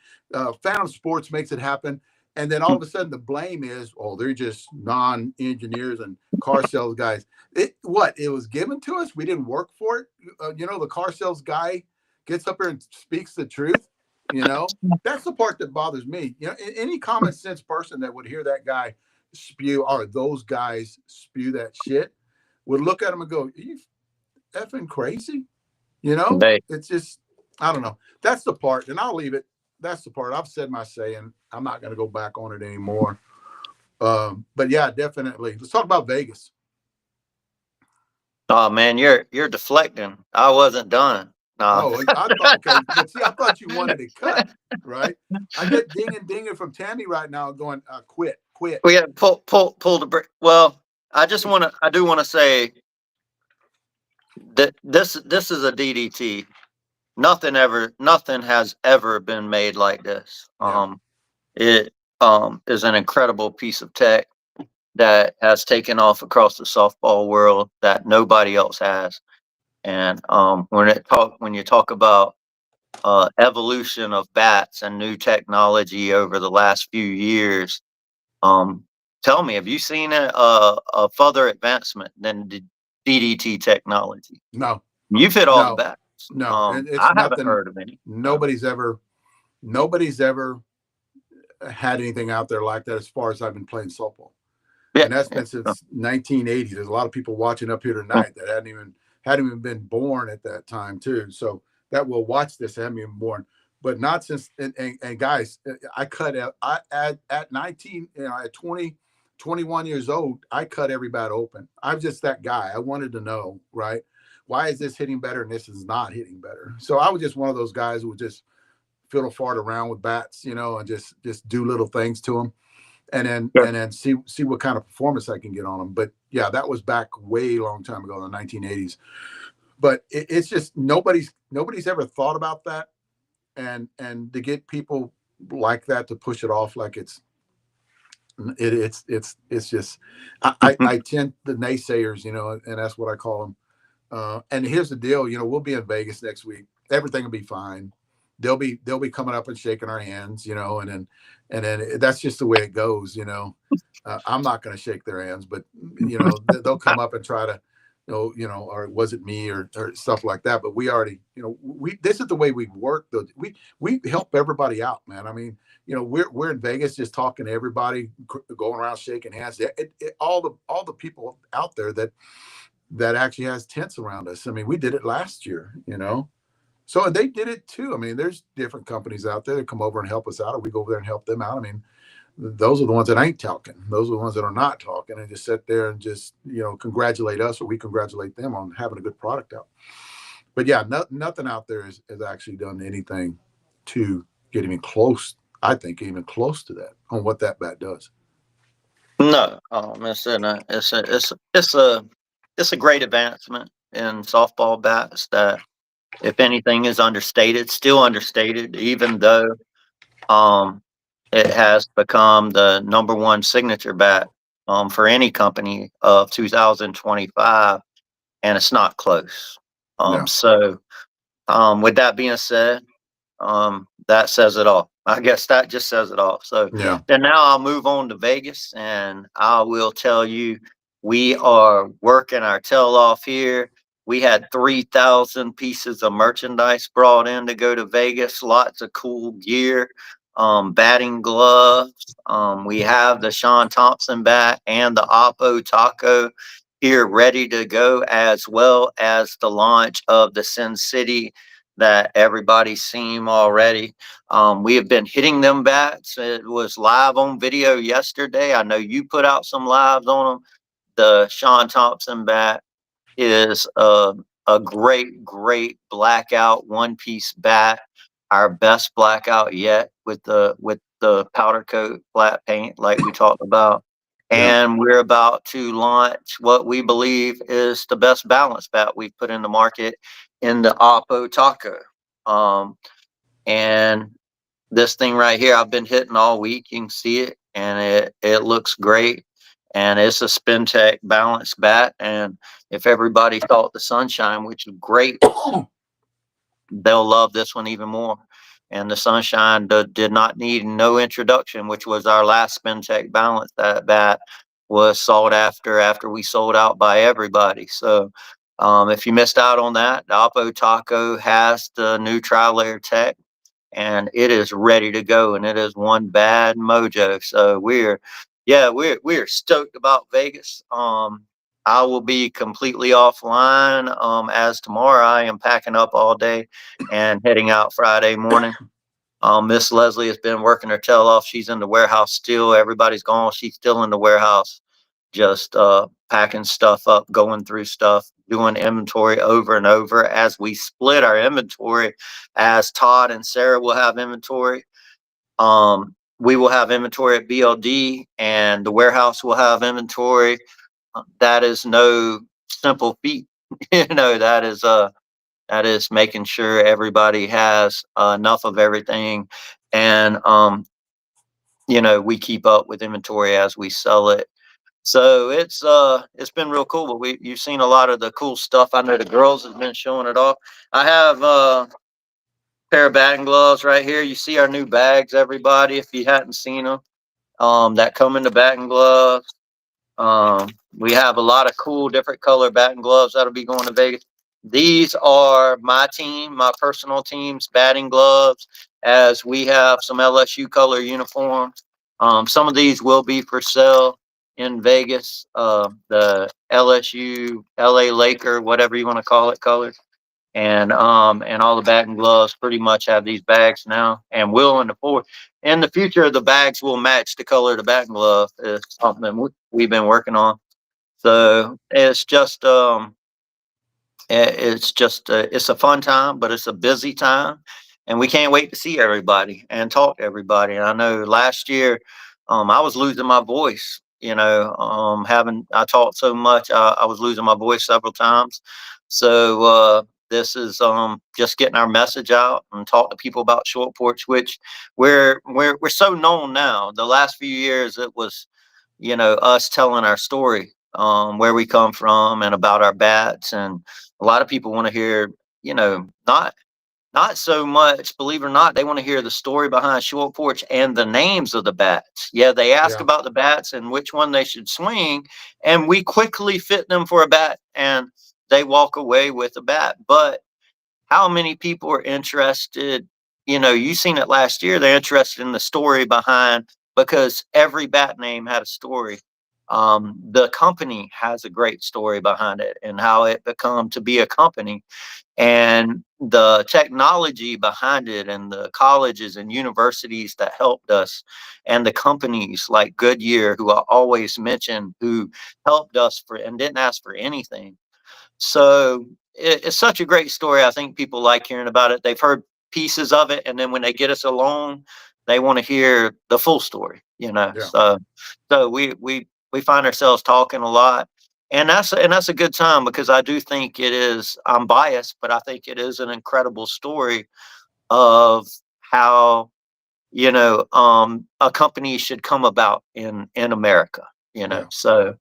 S1: Phantom Sports makes it happen. And then all of a sudden the blame is, they're just non-engineers and car sales guys. It was given to us. We didn't work for it. The car sales guy gets up here and speaks the truth. That's the part that bothers me. Any common sense person that would hear that guy spew, or those guys spew that shit, would look at him and go, "Are you effing crazy?" It's just, I don't know. That's the part, and I'll leave it. That's the part. I've said my say, and I'm not going to go back on it anymore. But yeah, definitely. Let's talk about Vegas.
S2: Oh man, you're deflecting. I wasn't done.
S1: No. I thought, okay, but see, I thought you wanted it cut, right? I get dinging from Tammy right now, going, quit.
S2: We got pull the break. Well, I do want to say that this is a DDT. Nothing has ever been made like this. It is an incredible piece of tech that has taken off across the softball world that nobody else has. And when you talk about evolution of bats and new technology over the last few years, tell me, have you seen a further advancement than the DDT technology?
S1: No.
S2: You've hit all the bats.
S1: No,
S2: I haven't heard of any.
S1: Nobody's ever had anything out there like that as far as I've been playing softball. Yeah. And that's been since 1980. There's a lot of people watching up here tonight that hadn't even been born at that time too. So that will watch this, haven't even born. But not since, and guys, I cut out, at 19, at 20, 21 years old, I cut every bat open. I'm just that guy. I wanted to know, right? Why is this hitting better and this is not hitting better? So I was just one of those guys who would just fiddle fart around with bats, and just do little things to them, and then see what kind of performance I can get on them. But yeah, that was back way long time ago in the 1980s. But it's just nobody's ever thought about that, and to get people like that to push it off like it's just I tend the naysayers, and that's what I call them. And here's the deal, we'll be in Vegas next week. Everything will be fine. They'll be coming up and shaking our hands, and then that's just the way it goes, I'm not going to shake their hands, but they'll come up and try to, or was it me or stuff like that. But we already, this is the way we work. Though we help everybody out, man. I mean, we're in Vegas just talking to everybody, going around shaking hands. All the people out there that actually has tents around us. I mean, we did it last year, So, and they did it too. I mean, there's different companies out there that come over and help us out, or we go over there and help them out. I mean, those are the ones that ain't talking. Those are the ones that are not talking and just sit there and just, congratulate us, or we congratulate them on having a good product out. But yeah, nothing out there has actually done anything to get even close. I think even close to that on what that bat does.
S2: No, it's a great advancement in softball bats that, if anything, is understated, still understated, even though it has become the number one signature bat for any company of 2025, and it's not close.
S1: Yeah.
S2: With that being said, that says it all. I guess that just says it all. So
S1: Yeah.
S2: then now I'll move on to Vegas, and I will tell you, we are working our tail off here. We had 3,000 pieces of merchandise brought in to go to Vegas. Lots of cool gear, batting gloves. We have the Sean Thompson bat and the Oppo Taco here ready to go, as well as the launch of the Sin City that everybody's seen already. We have been hitting them bats. It was live on video yesterday. I know you put out some lives on them. The Sean Thompson bat is a great, great blackout one piece bat. Our best blackout yet with the powder coat flat paint, like we talked about.
S1: Yeah.
S2: And we're about to launch what we believe is the best balance bat we've put in the market in the Oppo Taco. And this thing right here, I've been hitting all week. You can see it, and it looks great. And it's a Spin Tech balanced bat. And if everybody thought the Sunshine, which is great, they'll love this one even more. And the Sunshine did not need no introduction, which was our last Spin Tech balance. That bat was sought after we sold out by everybody. So if you missed out on that, the Oppo Taco has the new tri-layer tech, and it is ready to go, and it is one bad mojo. So we're stoked about Vegas. I will be completely offline as tomorrow I am packing up all day and heading out Friday morning. Miss Leslie has been working her tail off. She's in the warehouse still. Everybody's gone. She's still in the warehouse, just packing stuff up, going through stuff, doing inventory over and over as we split our inventory, as Todd and Sarah will have inventory. We will have inventory at BLD, and the warehouse will have inventory. That is no simple feat. That is making sure everybody has enough of everything, and we keep up with inventory as we sell it. So it's been real cool. But you've seen a lot of the cool stuff. I know the girls have been showing it off. I have a pair of batting gloves right here. You see our new bags, everybody, if you hadn't seen them. That come in the batting gloves. We have a lot of cool different color batting gloves that'll be going to Vegas. These are my team, my personal team's batting gloves, as we have some LSU color uniforms. Some of these will be for sale in Vegas. The LSU, LA Laker, whatever you want to call it, colors. And all the batting gloves pretty much have these bags now, and will in the future the bags will match the color of the batting glove. Is something we've been working on. So it's a fun time, but it's a busy time, and we can't wait to see everybody and talk to everybody. And I know last year, I was losing my voice. Having I talked so much, I was losing my voice several times. So this is just getting our message out and talk to people about Short Porch, which we're so known now. The last few years, it was us telling our story, where we come from, and about our bats. And a lot of people want to hear, not so much, believe it or not, they want to hear the story behind Short Porch and the names of the bats. Yeah, they ask
S1: Yeah.
S2: about the bats and which one they should swing, and we quickly fit them for a bat, and they walk away with a bat. But how many people are interested? You seen it last year. They're interested in the story behind, because every bat name had a story. The company has a great story behind it, and how it become to be a company, and the technology behind it, and the colleges and universities that helped us, and the companies like Goodyear, who I always mention, who helped us and didn't ask for anything. So it's such a great story. I think people like hearing about it. They've heard pieces of it, and then when they get us alone, they want to hear the full story.
S1: Yeah.
S2: So we find ourselves talking a lot, and that's a good time, because I do think it is. I'm biased, but I think it is an incredible story of how a company should come about in America.
S1: Yeah.
S2: So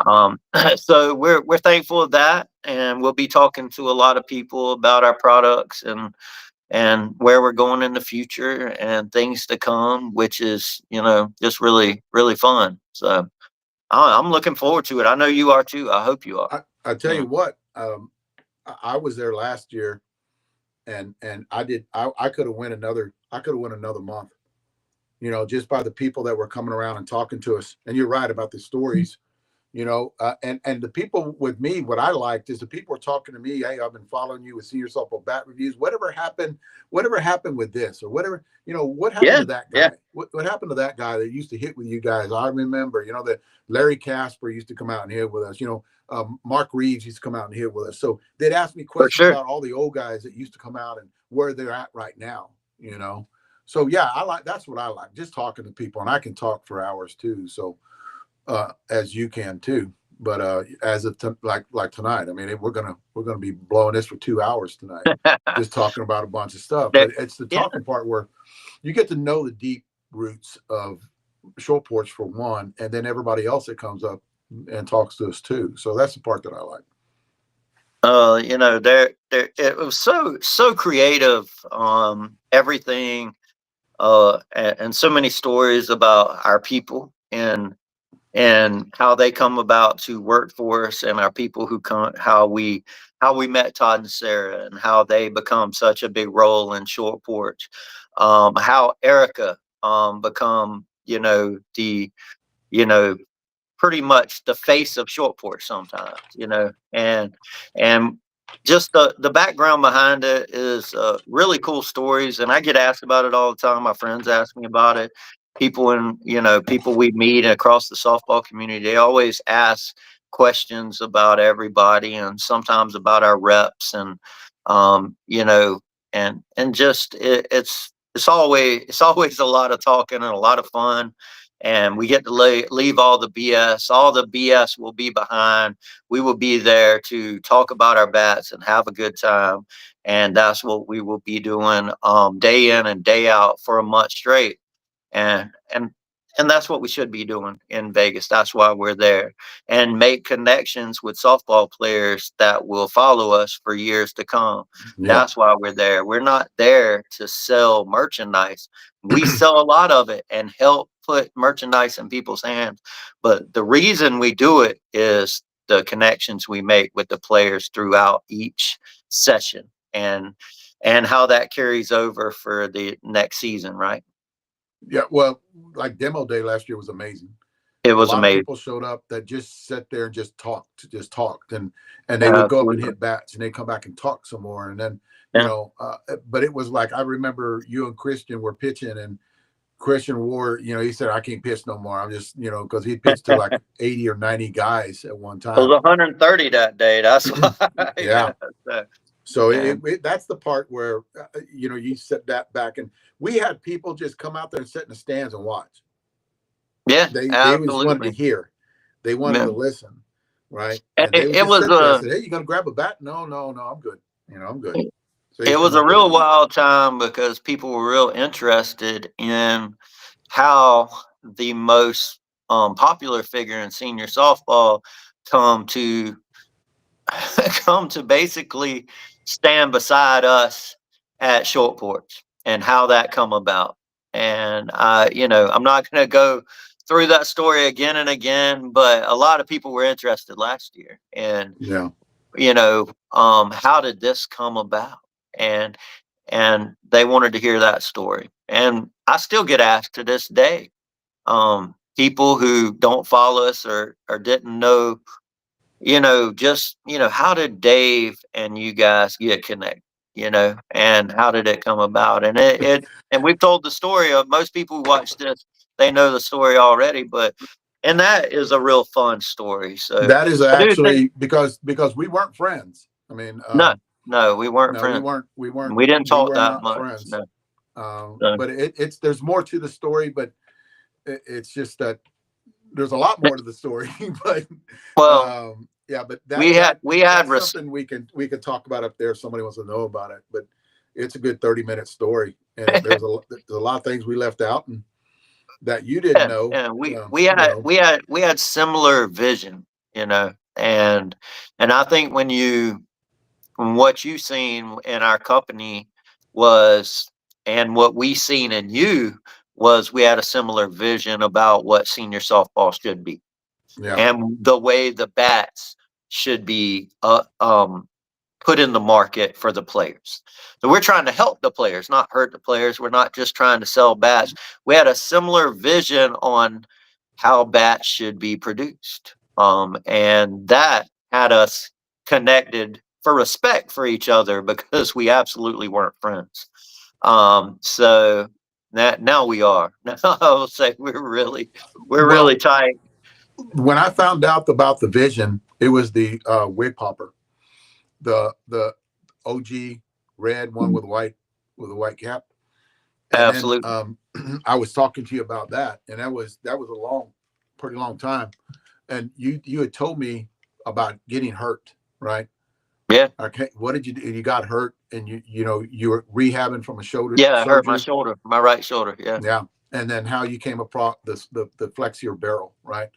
S2: um, so we're thankful of that, and we'll be talking to a lot of people about our products and where we're going in the future and things to come, which is just really really fun. So I'm looking forward to it. I know you are too. I hope you are.
S1: I tell
S2: Yeah.
S1: you what, I was there last year, and I could have went another month, just by the people that were coming around and talking to us. And you're right about the stories, and the people with me. What I liked is the people were talking to me. Hey, I've been following you with senior softball bat reviews. Whatever happened with this, or whatever, what happened
S2: Yeah.
S1: to that
S2: Yeah.
S1: guy? What happened to that guy that used to hit with you guys? I remember, that Larry Casper used to come out and hit with us. Mark Reeves used to come out and hit with us. So they'd ask me
S2: For
S1: questions
S2: sure.
S1: about all the old guys that used to come out and where they're at right now. So yeah, that's what I like, just talking to people, and I can talk for hours too. So as you can too. But as of like tonight, I mean, we're gonna be blowing this for 2 hours tonight, just talking about a bunch of stuff.
S2: There-
S1: But it's the
S2: yeah.
S1: talking part where you get to know the deep roots of Short Porch for one, and then everybody else that comes up and talks to us too. So that's the part that I like.
S2: There it was so creative. Everything, and so many stories about our people and how they come about to work for us, and our people who come, how we met Todd and Sarah, and how they become such a big role in Short Porch. How Erica become the you know pretty much the face of Short Porch sometimes, and just the background behind it is really cool stories, and I get asked about it all the time. My friends ask me about it. People we meet across the softball community, they always ask questions about everybody, and sometimes about our reps, and um, you know, and just it's always a lot of talking and a lot of fun, and we get to leave all the BS. All the BS will be behind. We will be there to talk about our bats and have a good time, and that's what we will be doing day in and day out for a month straight, and that's what we should be doing in Vegas. That's why we're there, and make connections with softball players that will follow us for years to come.
S1: Yeah,
S2: That's why we're there. We're not there to sell merchandise. We sell a lot of it and help put merchandise in people's hands, but the reason we do it is the connections we make with the players throughout each session, and how that carries over for the next season, right?
S1: yeah. Well, like demo day last year was amazing.
S2: It
S1: A
S2: was
S1: lot of
S2: amazing.
S1: people showed up that just sat there and just talked, and they would go up and
S2: Absolutely.
S1: hit bats, and they come back and talk some more, and then
S2: Yeah.
S1: but it was like, I remember you and Christian were pitching, and Christian Ward, he said, I can't pitch no more. I'm just, because he pitched to like 80 or 90 guys at one
S2: It was
S1: time.
S2: 130 that day. That's why.
S1: Yeah.
S2: Yeah. So,
S1: So
S2: and
S1: that's the part where, you set that back, and we had people just come out there and sit in the stands and watch.
S2: yeah,
S1: They just wanted to
S2: absolutely.
S1: hear, they wanted
S2: Yeah.
S1: to listen, right?
S2: And
S1: And they
S2: It,
S1: would
S2: it
S1: just
S2: was
S1: sit there. I
S2: a
S1: said, hey, you gonna grab a bat? No, no, no, I'm good. I'm good. So they
S2: it
S1: just
S2: was
S1: come
S2: a
S1: out there
S2: real
S1: and eat.
S2: wild time because people were real interested in how the most popular figure in senior softball come to come to basically stand beside us at Short Porch, and how that come about. And I'm not going to go through that story again and again, but a lot of people were interested last year, and
S1: Yeah.
S2: how did this come about? And they wanted to hear that story, and I still get asked to this day. People who don't follow us or didn't know, just, how did Dave and you guys get connected, and how did it come about? And we've told the story of, most people who watch this, they know the story already, and that is a real fun story. So
S1: That is
S2: I do think,
S1: actually because we weren't friends. I mean,
S2: no, no, we weren't
S1: no, we
S2: friends.
S1: weren't. We weren't.
S2: We didn't
S1: We
S2: talk
S1: were
S2: that
S1: not
S2: much.
S1: friends.
S2: No. So,
S1: But it's there's more to the story, but it's just that there's a lot more to the story. But
S2: well,
S1: yeah, but
S2: we had
S1: that's
S2: res-
S1: something we can talk about up there if somebody wants to know about it. But it's a good 30-minute story, and there's a lot of things we left out and that you didn't
S2: Yeah,
S1: know.
S2: yeah, we
S1: Um,
S2: we
S1: you
S2: had
S1: know,
S2: we had we had similar vision, you know, and I think from what you seen in our company was, and what we seen in you was, we had a similar vision about what senior softball should be,
S1: yeah,
S2: and the way the bats should be put in the market for the players. So we're trying to help the players, not hurt the players. We're not just trying to sell bats. We had a similar vision on how bats should be produced. And that had us connected for respect for each other, because we absolutely weren't friends. So that now we are. Now I will say we're really
S1: well,
S2: tight.
S1: when I found out about the vision, it was the wig popper, the OG red one with a white cap, and then
S2: Absolutely.
S1: I was talking to you about that, and that was a pretty long time, and you had told me about getting hurt, right?
S2: Yeah.
S1: Okay, what did you do? You got hurt, and you were rehabbing from a shoulder
S2: Yeah. I hurt my
S1: surgery,
S2: shoulder, my right shoulder. Yeah.
S1: yeah, and then how you came across the flexior barrel, right?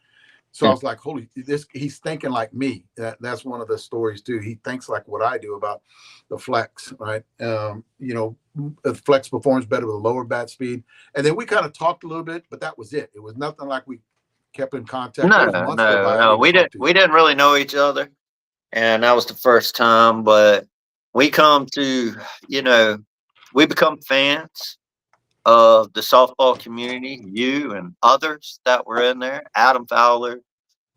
S1: So I was like, holy, he's thinking like me. That's one of the stories too. He thinks like what I do about the flex, right? The flex performs better with a lower bat speed. And then we kind of talked a little bit, but that was it. It was nothing like we kept in contact. There
S2: No,
S1: was months go
S2: no,
S1: by I
S2: no.
S1: didn't even
S2: We didn't.
S1: talk to you.
S2: We didn't really know each other, and that was the first time. But we come to, you know, we become fans of the softball community. You and others that were in there, Adam Fowler,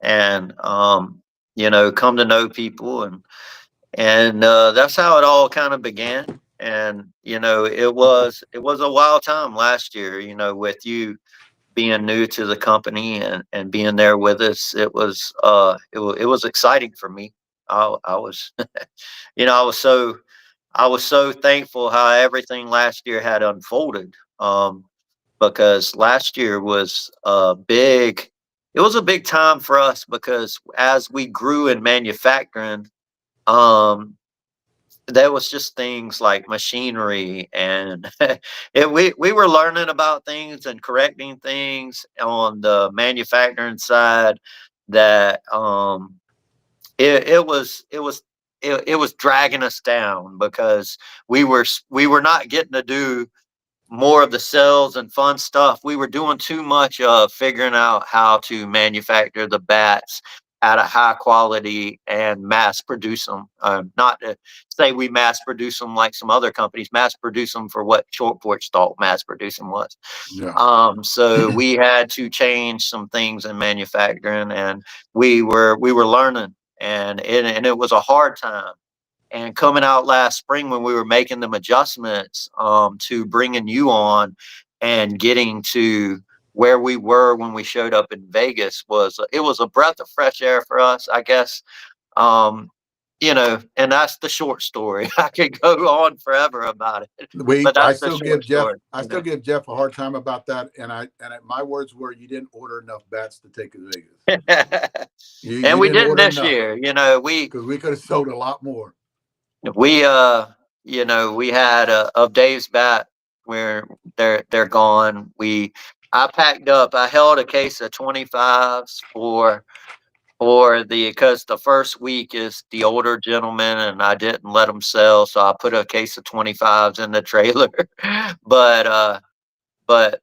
S2: and come to know people, and that's how it all kind of began. And it was a wild time last year. With you being new to the company and being there with us, it was exciting for me. I was I was so thankful how everything last year had unfolded, because last year was a big time for us, because as we grew in manufacturing, um there was just things like machinery, and we were learning about things and correcting things on the manufacturing side, that it was dragging us down, because we were not getting to do more of the sales and fun stuff. We were doing too much of figuring out how to manufacture the bats at a high quality and mass produce them. Not to say we mass produce them like some other companies, mass produce them for what Short Porch thought mass producing was.
S1: Yeah.
S2: So we had to change some things in manufacturing, and we were learning, and it was a hard time. And coming out last spring, when we were making them adjustments, to bringing you on and getting to where we were when we showed up in Vegas, was a breath of fresh air for us, I guess. And that's the short story. I could go on forever about it, but
S1: I
S2: that's the
S1: still
S2: short
S1: give Jeff
S2: story.
S1: I still give Jeff a hard time about that. My words were you didn't order enough bats to take to Vegas.
S2: And
S1: You
S2: we
S1: didn't
S2: didn't
S1: order
S2: this
S1: enough
S2: year.
S1: because we could have sold a lot more.
S2: We had of Dave's bat, where they're gone. I packed up. I held a case of 25s because the first week is the older gentleman, and I didn't let them sell, so I put a case of 25s in the trailer. but but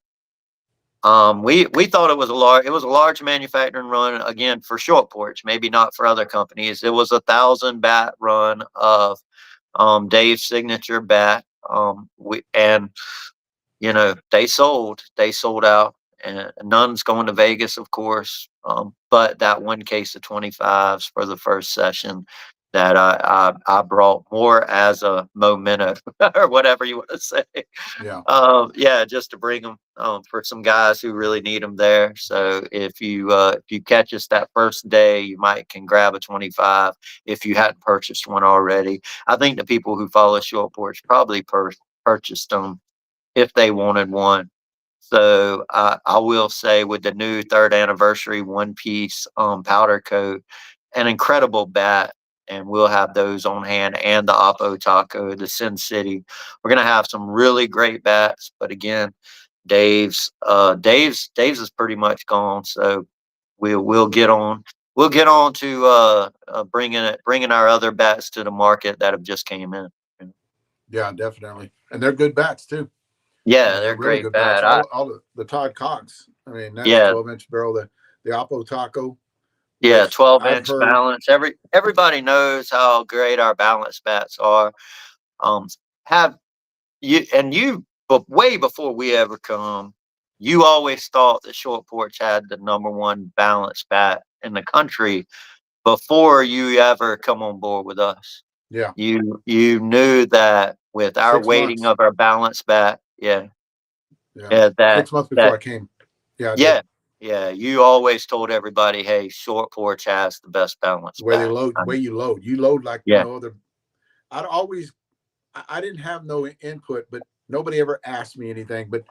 S2: we thought it was a large manufacturing run, again, for Short Porch, maybe not for other companies. It was 1,000 bat run of Dave's signature bat. They sold out, and none's going to Vegas, of course. But that one case of 25s for the first session, that I brought more as a memento, or whatever you want to say.
S1: Yeah.
S2: Yeah, just to bring them, for some guys who really need them there. So if you catch us that first day, you might can grab a 25 if you hadn't purchased one already. I think the people who follow Short Porch probably purchased them if they wanted one. So I will say, with the new third anniversary one piece powder coat, an incredible bat. and we'll have those on hand, and the Oppo Taco, the Sin City. We're gonna have some really great bats, but again, Dave's is pretty much gone, so we'll get on. We'll get on to bringing our other bats to the market that have just came in.
S1: Yeah, definitely, and they're good bats too. I
S2: Yeah,
S1: mean, they're
S2: they're
S1: really
S2: great
S1: good bats.
S2: bat.
S1: All the Todd Cox. I mean, that's
S2: Yeah,
S1: 12-inch barrel. The Oppo Taco,
S2: yeah,
S1: which
S2: 12
S1: I've
S2: inch
S1: heard.
S2: balance. Everybody knows how great our balance bats are. Um, have you and you, but way before we ever come, you always thought that Short Porch had the number one balance bat in the country before you ever come on board with us.
S1: Yeah,
S2: You knew that with our
S1: 6 months.
S2: weighting of our balance bat, yeah,
S1: Yeah,
S2: yeah,
S1: 6 months before I came. Yeah, I did.
S2: yeah, yeah, you always told everybody, hey, Short Porch has the best balance
S1: The way they
S2: bat.
S1: load, the way you load like
S2: Yeah,
S1: no other. I'd always, I didn't have no input, but nobody ever asked me anything. But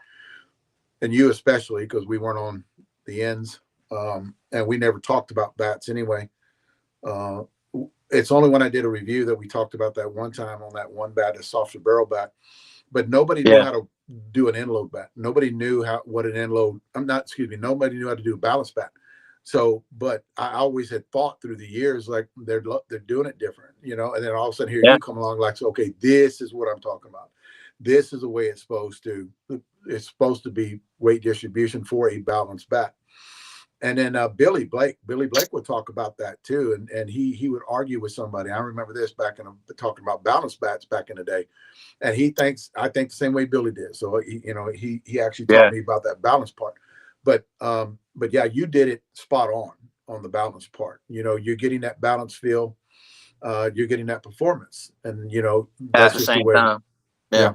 S1: and you especially, because we weren't on the ends, and we never talked about bats anyway. Uh, it's only when I did a review that we talked about that one time on that one bat, a softer barrel bat. But nobody knew
S2: yeah,
S1: how to do an end load bat. Nobody knew how what an end load. I'm not. Excuse me. Nobody knew how to do a balance bat. So, but I always had thought through the years like they're doing it different, and then all of a sudden here
S2: yeah,
S1: you come along like, so, okay, this is what I'm talking about. This is the way it's supposed to. It's supposed to be weight distribution for a balanced bat. And then Billy Blake would talk about that too, and he would argue with somebody. I remember this back in talking about balance bats back in the day, and I think the same way Billy did. So he actually taught
S2: yeah,
S1: me about that balance part. But yeah, you did it spot on the balance part. You're getting that balance feel, you're getting that performance, and
S2: at
S1: that's
S2: the
S1: just the
S2: same
S1: way.
S2: time. Yeah,
S1: Yeah.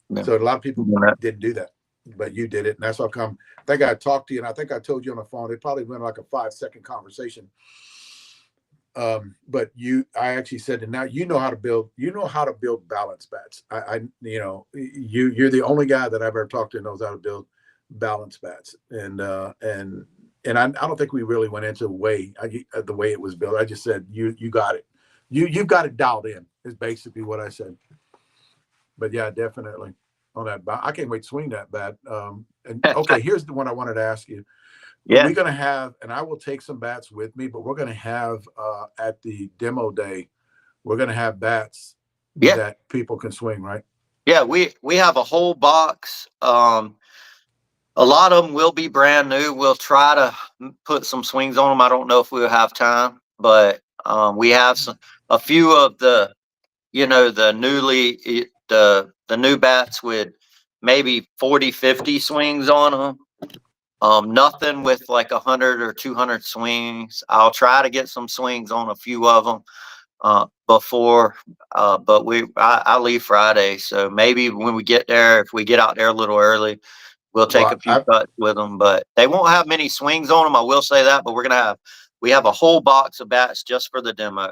S2: yeah,
S1: So a lot of people
S2: yeah,
S1: didn't do that, but you did it, and that's how come. I think I talked to you, and I think I told you on the phone. It probably went like a 5-second conversation. But I actually said, and now you know how to build. You know how to build balance bats. You're the only guy that I've ever talked to knows how to build balance bats, and I don't think we really went into the way it was built. I just said you got it. You've got it dialed in. Is basically what I said. But yeah, definitely on that bat. I can't wait to swing that bat. And okay, here's the one I wanted to ask you.
S2: yeah,
S1: We're going to have, and I will take some bats with me, but we're going to have at the demo day, we're going to have bats
S2: yeah,
S1: that people can swing, right?
S2: yeah. We have a whole box. A lot of them will be brand new. We'll try to put some swings on them. I don't know if we'll have time, but we have a few of the the new bats with maybe 40, 50 swings on them. Nothing with like 100 or 200 swings. I'll try to get some swings on a few of them before, but I leave Friday, so maybe when we get there, if we get out there a little early, we'll take a
S1: Well,
S2: few cuts with them. But they won't have many swings on them. I will say that. But we have a whole box of bats just for the demo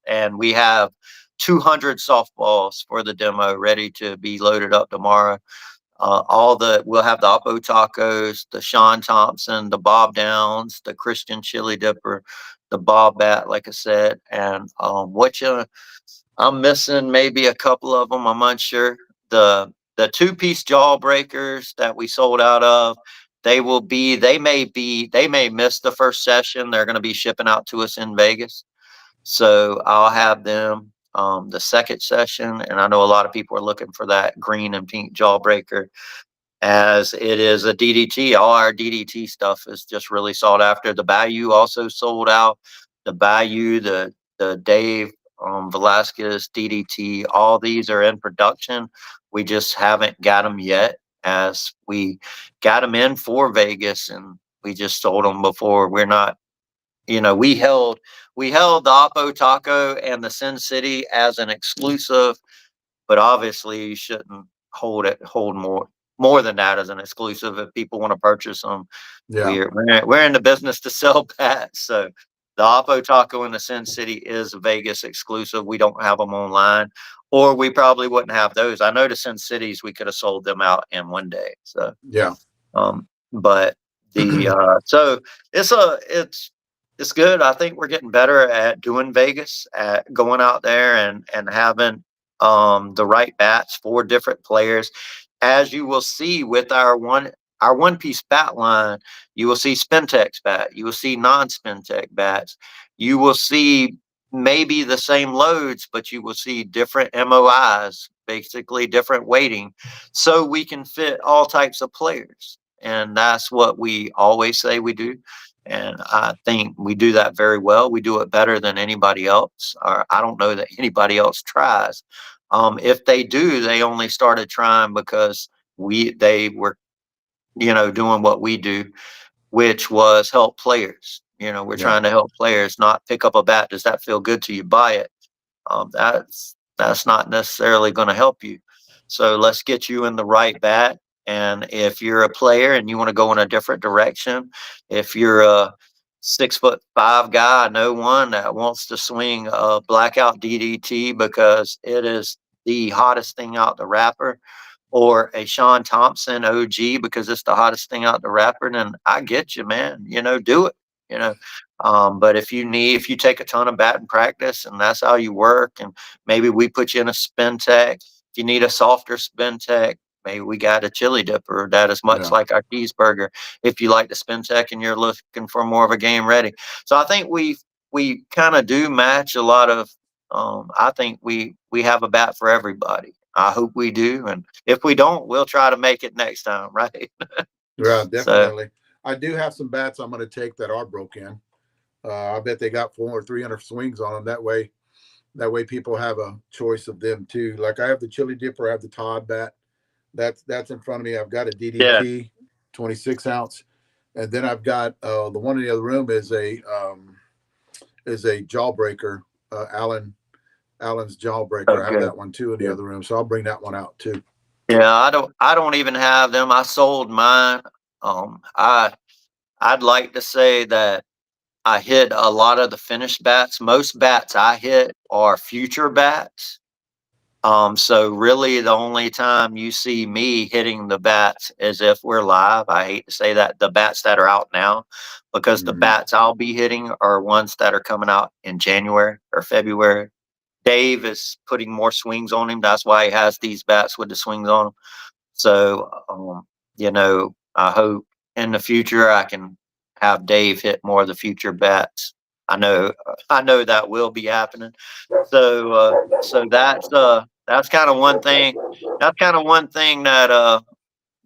S2: and we have 200 softballs for the demo ready to be loaded up tomorrow. We'll have the Oppo Tacos, the Sean Thompson, the Bob Downs, the Christian Chili Dipper, the Bob Bat, like I said, and I'm missing maybe a couple of them. I'm unsure. The 2-piece jawbreakers that we sold out of, they may miss the first session. They're going to be shipping out to us in Vegas, so I'll have them the second session. And I know a lot of people are looking for that green and pink jawbreaker, as it is a DDT. All our DDT stuff is just really sought after. The Bayou also sold out. The Bayou, the Dave Velasquez DDT, all these are in production. We just haven't got them yet, as we got them in for Vegas and we just sold them before. We're not, we held the Oppo Taco and the Sin City as an exclusive, but obviously you shouldn't hold more than that as an exclusive. If people want to purchase them,
S1: yeah,
S2: we're in the business to sell bats. So the Oppo Taco in the Sin City is a Vegas exclusive. We don't have them online, or we probably wouldn't have those. I know the Sin Cities, we could have sold them out in one day. So
S1: yeah,
S2: but the so it's It's good. I think we're getting better at doing Vegas, at going out there and having the right bats for different players. As you will see with our one piece bat line, you will see Spintex bat, you will see non-Spintex bats, you will see maybe the same loads, but you will see different MOIs, basically different weighting, so we can fit all types of players. And that's what we always say we do. And I think we do that very well. We do it better than anybody else, or I don't know that anybody else tries. If they do, they only started trying because they were, doing what we do, which was help players. We're
S1: Yeah.
S2: trying to help players, not pick up a bat. Does that feel good to you? Buy it. That's not necessarily going to help you. So let's get you in the right bat. And if you're a player and you want to go in a different direction, if you're a 6'5" guy, I know one that wants to swing a blackout DDT because it is the hottest thing out the wrapper, or a Sean Thompson OG because it's the hottest thing out the wrapper, then I get you, man. Do it. You know, but if you take a ton of batting practice and that's how you work, and maybe we put you in a spin tech. If you need a softer spin tech, maybe we got a chili dipper that is much
S1: Yeah.
S2: like our cheeseburger. If you like the spin tech and you're looking for more of a game ready, so I think we kind of do match a lot of. I think we have a bat for everybody. I hope we do, and if we don't, we'll try to make it next time, right?
S1: Yeah,
S2: So
S1: definitely. I do have some bats I'm going to take that are broken. I bet they got 400 or 300 swings on them. That way people have a choice of them too. Like I have the Chili Dipper, I have the Todd bat. That's in front of me. I've got a
S2: yeah,
S1: DDT, 26 ounce, and then I've got the one in the other room is a Jawbreaker, Allen's Jawbreaker. I have
S2: okay.
S1: that one too in the other room, so I'll bring that one out too.
S2: Yeah, I don't even have them. I sold mine. I'd like to say that I hit a lot of the finished bats. Most bats I hit are future bats. So really the only time you see me hitting the bats is if we're live. I hate to say that, the bats that are out now, because the
S1: Hmm.
S2: bats I'll be hitting are ones that are coming out in January or February. Dave is putting more swings on him. That's why he has these bats with the swings on them. So, I hope in the future I can have Dave hit more of the future bats. I know that will be happening. So that's kind of one thing. That's kind of one thing that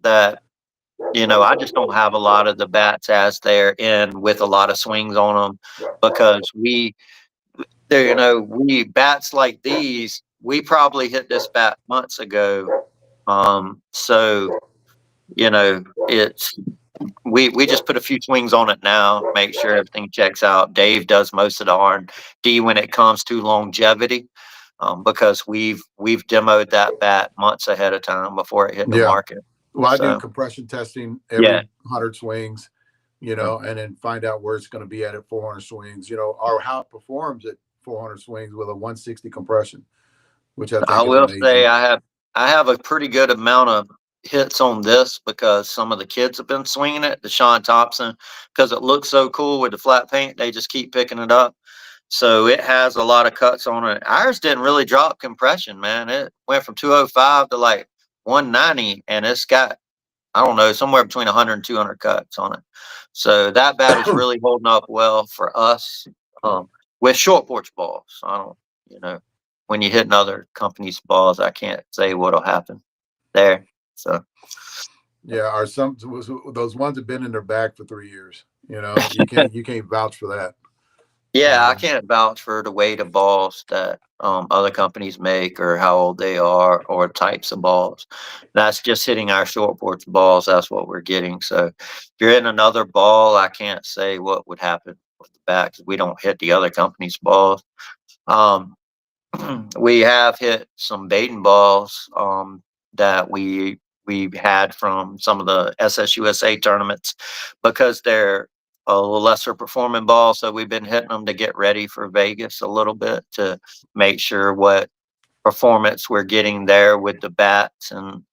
S2: I just don't have a lot of the bats as they're in with a lot of swings on them, because we bats like these, we probably hit this bat months ago. So it's we just put a few swings on it now, make sure everything checks out. Dave does most of the R&D when it comes to longevity, because we've demoed that bat months ahead of time before it hit the
S1: Yeah.
S2: market.
S1: Well, I do
S2: So
S1: compression testing
S2: yeah,
S1: every 100 swings,
S2: uh,
S1: and then find out where it's going to be at 400 swings, or how it performs at 400 swings with a 160 compression, which I
S2: I
S1: think is
S2: will say
S1: amazing.
S2: I have a pretty good amount of hits on this because some of the kids have been swinging it. The Sean Thompson, because it looks so cool with the flat paint, they just keep picking it up. So it has a lot of cuts on it. Ours didn't really drop compression, man. It went from 205 to like 190, and it's got, I don't know, somewhere between 100 and 200 cuts on it. So that bat is really holding up well for us, um, with short porch balls. I don't, you know, when you're hitting other companies' balls, I can't say what'll happen there. So
S1: Yeah, or some those ones have been in their bag for 3 years. You can't vouch for that. You
S2: yeah, I
S1: know.
S2: can't vouch for the weight of balls that other companies make, or how old they are, or types of balls. That's just hitting our short porch balls. That's what we're getting. So if you're in another ball, I can't say what would happen with the bat, 'cause we don't hit the other company's balls. Um, we have hit some Baden balls, that we had from some of the SSUSA tournaments, because they're a lesser performing ball. So we've been hitting them to get ready for Vegas a little bit, to make sure what performance we're getting there with the bats, and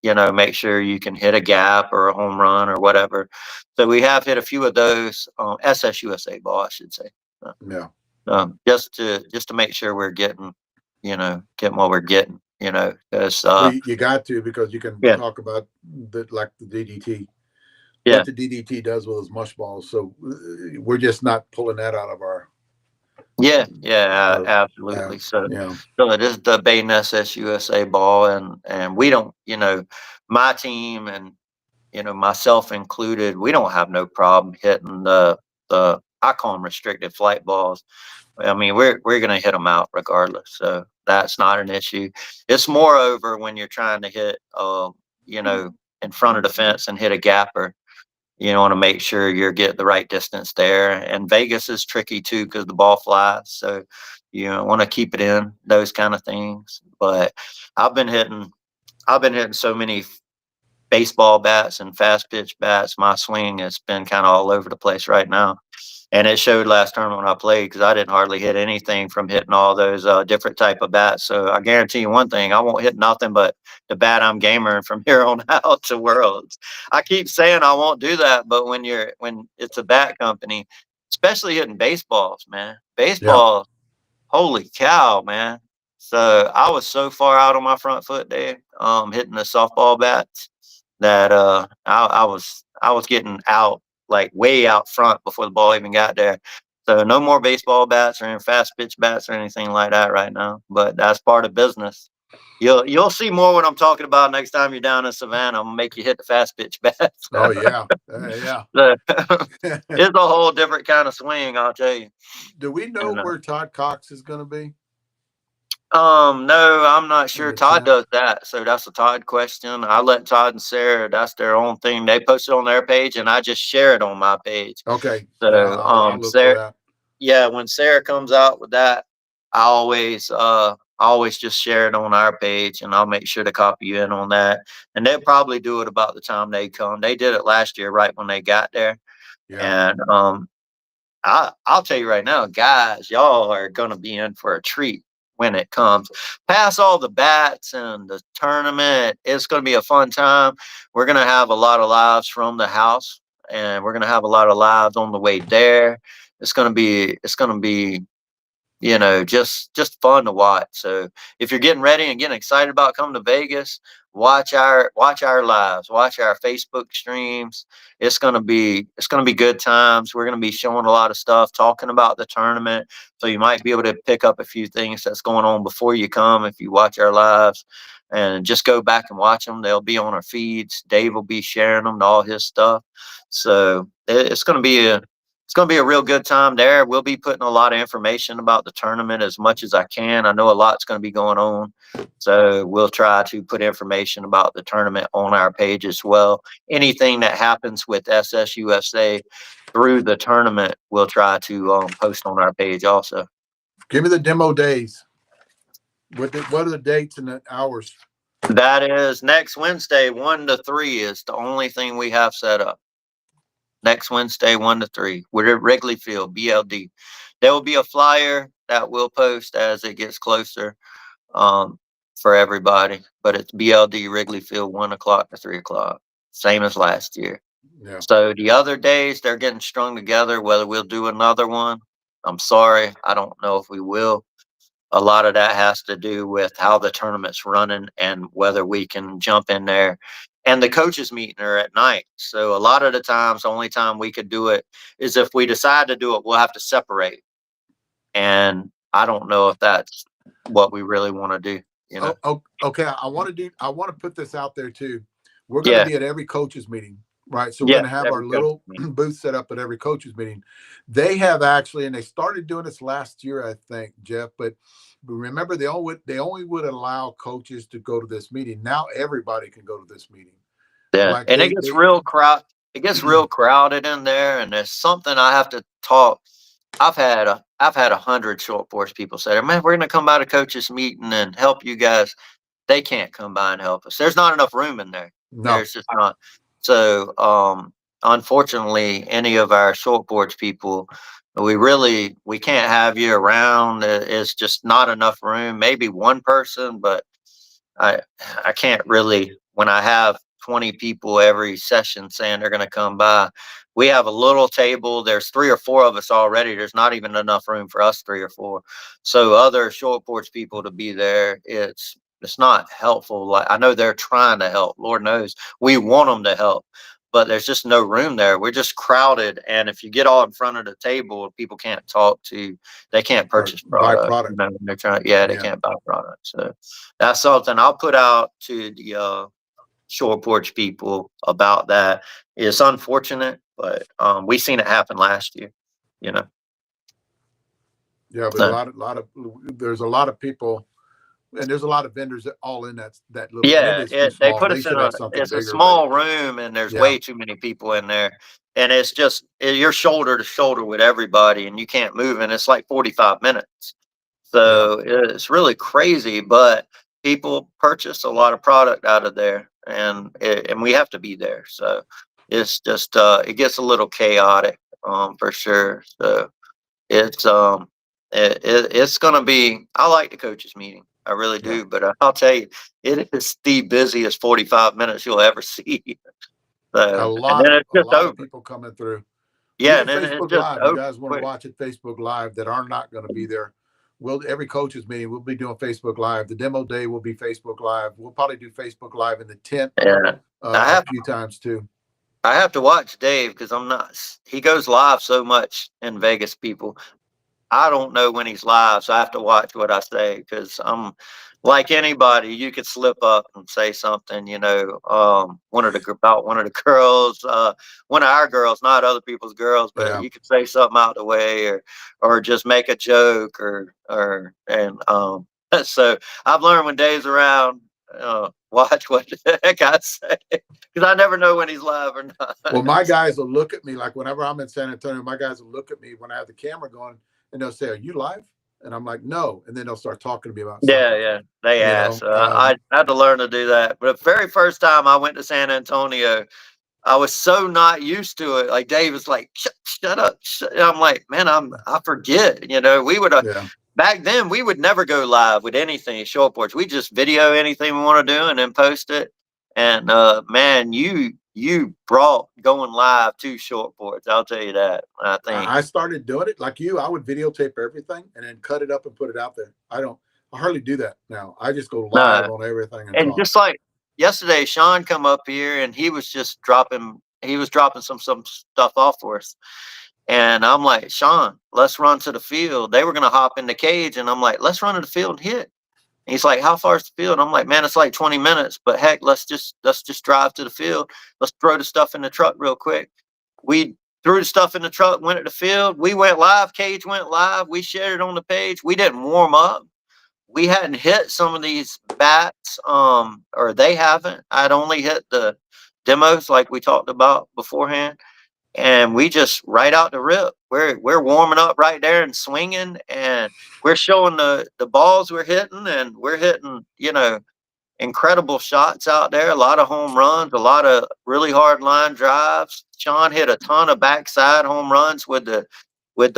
S2: make sure you can hit a gap or a home run or whatever. So we have hit a few of those, SSUSA ball, I should say.
S1: Yeah.
S2: Just to make sure we're getting, getting what we're getting, because
S1: Well, you got to, because you can
S2: yeah,
S1: talk about like the DDT,
S2: yeah,
S1: what the DDT does with those mush balls. So we're just not pulling that out of our,
S2: yeah,
S1: our
S2: absolutely. So,
S1: yeah,
S2: so it is the Baden SSUSA ball, and we don't, my team and myself included, we don't have no problem hitting the I call them restricted flight balls. I mean, we're gonna hit them out regardless, so that's not an issue. It's moreover when you're trying to hit, in front of the fence and hit a gapper. You want to make sure you're getting the right distance there. And Vegas is tricky too because the ball flies, so you want to keep it in those kind of things. But I've been hitting, I've been hitting so many baseball bats and fast pitch bats. My swing has been kind of all over the place right now. And it showed last tournament when I played because I didn't hardly hit anything from hitting all those different type of bats. So I guarantee you one thing: I won't hit nothing but the bat I'm gamering from here on out to Worlds. I keep saying I won't do that, but when it's a bat company, especially hitting baseballs, man,
S1: yeah.
S2: baseball, holy cow, man. So I was so far out on my front foot there, hitting the softball bats that I was getting out like way out front before the ball even got there. So no more baseball bats or any fast pitch bats or anything like that right now. But that's part of business. You'll see more what I'm talking about next time you're down in Savannah. I'm gonna make you hit the fast pitch bats.
S1: Oh yeah, yeah.
S2: So, it's a whole different kind of swing, I'll tell you.
S1: Do we know
S2: And
S1: where Todd Cox is going to be
S2: no, I'm not
S1: in
S2: sure.
S1: the
S2: Todd
S1: chat?
S2: does that, so that's a Todd question. I let Todd and Sarah. That's their own thing. They post it on their page, and I just share it on my page.
S1: Okay, yeah,
S2: So,
S1: I'll look for
S2: Sarah,
S1: that.
S2: yeah, when Sarah comes out with that, I always just share it on our page, and I'll make sure to copy you in on that. And they'll probably do it about the time they come. They did it last year, right when they got there,
S1: Yeah,
S2: and I'll tell you right now, guys, y'all are gonna be in for a treat when it comes. Past all the bats and the tournament, it's gonna be a fun time. We're gonna have a lot of lives from the house, and we're gonna have a lot of lives on the way there. It's gonna be just fun to watch. So if you're getting ready and getting excited about coming to Vegas, watch our lives, watch our Facebook streams. It's gonna be good times. We're gonna be showing a lot of stuff, talking about the tournament. So you might be able to pick up a few things that's going on before you come if you watch our lives. And just go back and watch them. They'll be on our feeds. Dave will be sharing them to all his stuff. So it's going to be a real good time there. We'll be putting a lot of information about the tournament as much as I can. I know a lot's going to be going on. So we'll try to put information about the tournament on our page as well. Anything that happens with SSUSA through the tournament, we'll try to post on our page also.
S1: give me the demo days. What are the dates and the hours?
S2: That is next Wednesday, 1 to 3 is the only thing we have set up. Next Wednesday, 1 to 3. We're at Wrigley Field, BLD. There will be a flyer that we'll post as it gets closer, um, for everybody. But it's BLD Wrigley Field, 1 o'clock to 3 o'clock, same as last year.
S1: Yeah.
S2: So the other days they're getting strung together. Whether we'll do another one, I'm sorry, I don't know if we will. A lot of that has to do with how the tournament's running and whether we can jump in there. And the coaches meeting are at night. So a lot of the times, the only time we could do it is if we decide to do it, we'll have to separate. And I don't know if that's what we really want to do, you know?
S1: Oh, okay. I want to put this out there too. We're going to
S2: Yeah.
S1: be at every coaches meeting, right? So we're
S2: Yeah.
S1: going to have our
S2: Every coach
S1: little
S2: meeting.
S1: booth set up at every coaches meeting. They have actually, and they started doing this last year, I think, Jeff. But remember, they only would allow coaches to go to this meeting. Now everybody can go to this meeting.
S2: Yeah.
S1: Like
S2: And it
S1: they
S2: gets
S1: they
S2: real crowd. It gets real crowded in there. And there's something I have to talk. I've had 100 short force people say, "Man, we're gonna come by the coaches meeting and help you guys." They can't come by and help us. There's not enough room in there.
S1: no
S2: There's just not. So, unfortunately, any of our short porch people, we can't have you around. It's just not enough room. Maybe one person, but I I can't really when I have 20 people every session saying they're going to come by, we have a little table. There's 3 or 4 of us already. There's not even enough room for us 3 or 4. So other short porch people to be there, it's not helpful. Like, I know they're trying to help. Lord knows we want them to help, but there's just no room there. We're just crowded. And if you get all in front of the table, people can't talk to, they can't
S1: Or
S2: purchase
S1: buy
S2: product.
S1: product.
S2: When they're trying, yeah, they can't buy product. So that's something I'll put out to the short porch people about that. It's unfortunate, but we seen it happen last year, you know.
S1: Yeah, but
S2: So,
S1: there's a lot of people, and there's a lot of vendors that all in that little, and it
S2: yeah,
S1: is too
S2: they
S1: small.
S2: put
S1: They
S2: us in
S1: should have something
S2: it's a
S1: bigger, but
S2: small room and there's
S1: yeah,
S2: way too many people in there. And it's just, you're shoulder to shoulder with everybody and you can't move. And it's like 45 minutes.
S1: yeah,
S2: So it's really crazy, but people purchase a lot of product out of there and we have to be there. So it's just, it gets a little chaotic, for sure. So it's, it's going to be, I like the coaches meeting. I really
S1: yeah.
S2: do, but I'll tell you, it is the busiest 45 minutes you'll ever see. So, and then it's
S1: A
S2: just
S1: lot of
S2: over.
S1: people coming through.
S2: Yeah. And
S1: Even
S2: then it's
S1: Facebook
S2: just
S1: Live. You
S2: over
S1: guys want to
S2: quick.
S1: watch it Facebook Live that are not going to be there. Every coaches meeting we'll be doing Facebook Live. The demo day will be Facebook Live. We'll probably do Facebook Live in the tent
S2: Yeah. I
S1: a
S2: have
S1: few times too.
S2: I have to watch Dave because he goes live so much in Vegas, people. I don't know when he's live, so I have to watch what I say because I'm like anybody. You could slip up and say something, about one of the girls, one of our girls, not other people's girls, but
S1: Yeah,
S2: you could say something out the way or just make a joke and so I've learned when Dave's around, watch what the heck I say because I never know when he's live or not.
S1: well, my guys will look at me like whenever I'm in San Antonio. My guys will look at me when I have the camera going, and they'll say, "Are you live?" And I'm like, "No," and then they'll start talking to me about
S2: Yeah,
S1: something.
S2: yeah. They
S1: You
S2: asked.
S1: know,
S2: I had to learn to do that. But the very first time I went to San Antonio, I was so not used to it. Like Dave was like, shut up. And I'm like, man, I forget. We would
S1: yeah,
S2: back then we would never go live with anything at Short Porch. We just video anything we want to do and then post it. And man, you brought going live to Short Porch. I'll tell you that. I think.
S1: I started doing it like you. I would videotape everything and then cut it up and put it out there. I hardly do that now. I just go live
S2: No.
S1: on everything and
S2: And
S1: talk.
S2: just like yesterday, Sean come up here and he was just dropping some stuff off for us. And I'm like, Sean, let's run to the field. They were gonna hop in the cage, and I'm like, let's run to the field and hit. And he's like, how far is the field? And I'm like, man, it's like 20 minutes, but heck, let's just drive to the field. Let's throw the stuff in the truck real quick. We threw the stuff in the truck, went at the field. We went live. Cage went live. We shared it on the page. We didn't warm up. We hadn't hit some of these bats, or they haven't. I'd only hit the demos like we talked about beforehand, and we just right out the rip. We're warming up right there and swinging, and we're showing the balls we're hitting, and we're hitting incredible shots out there. A lot of home runs, a lot of really hard line drives. Sean hit a ton of backside home runs with the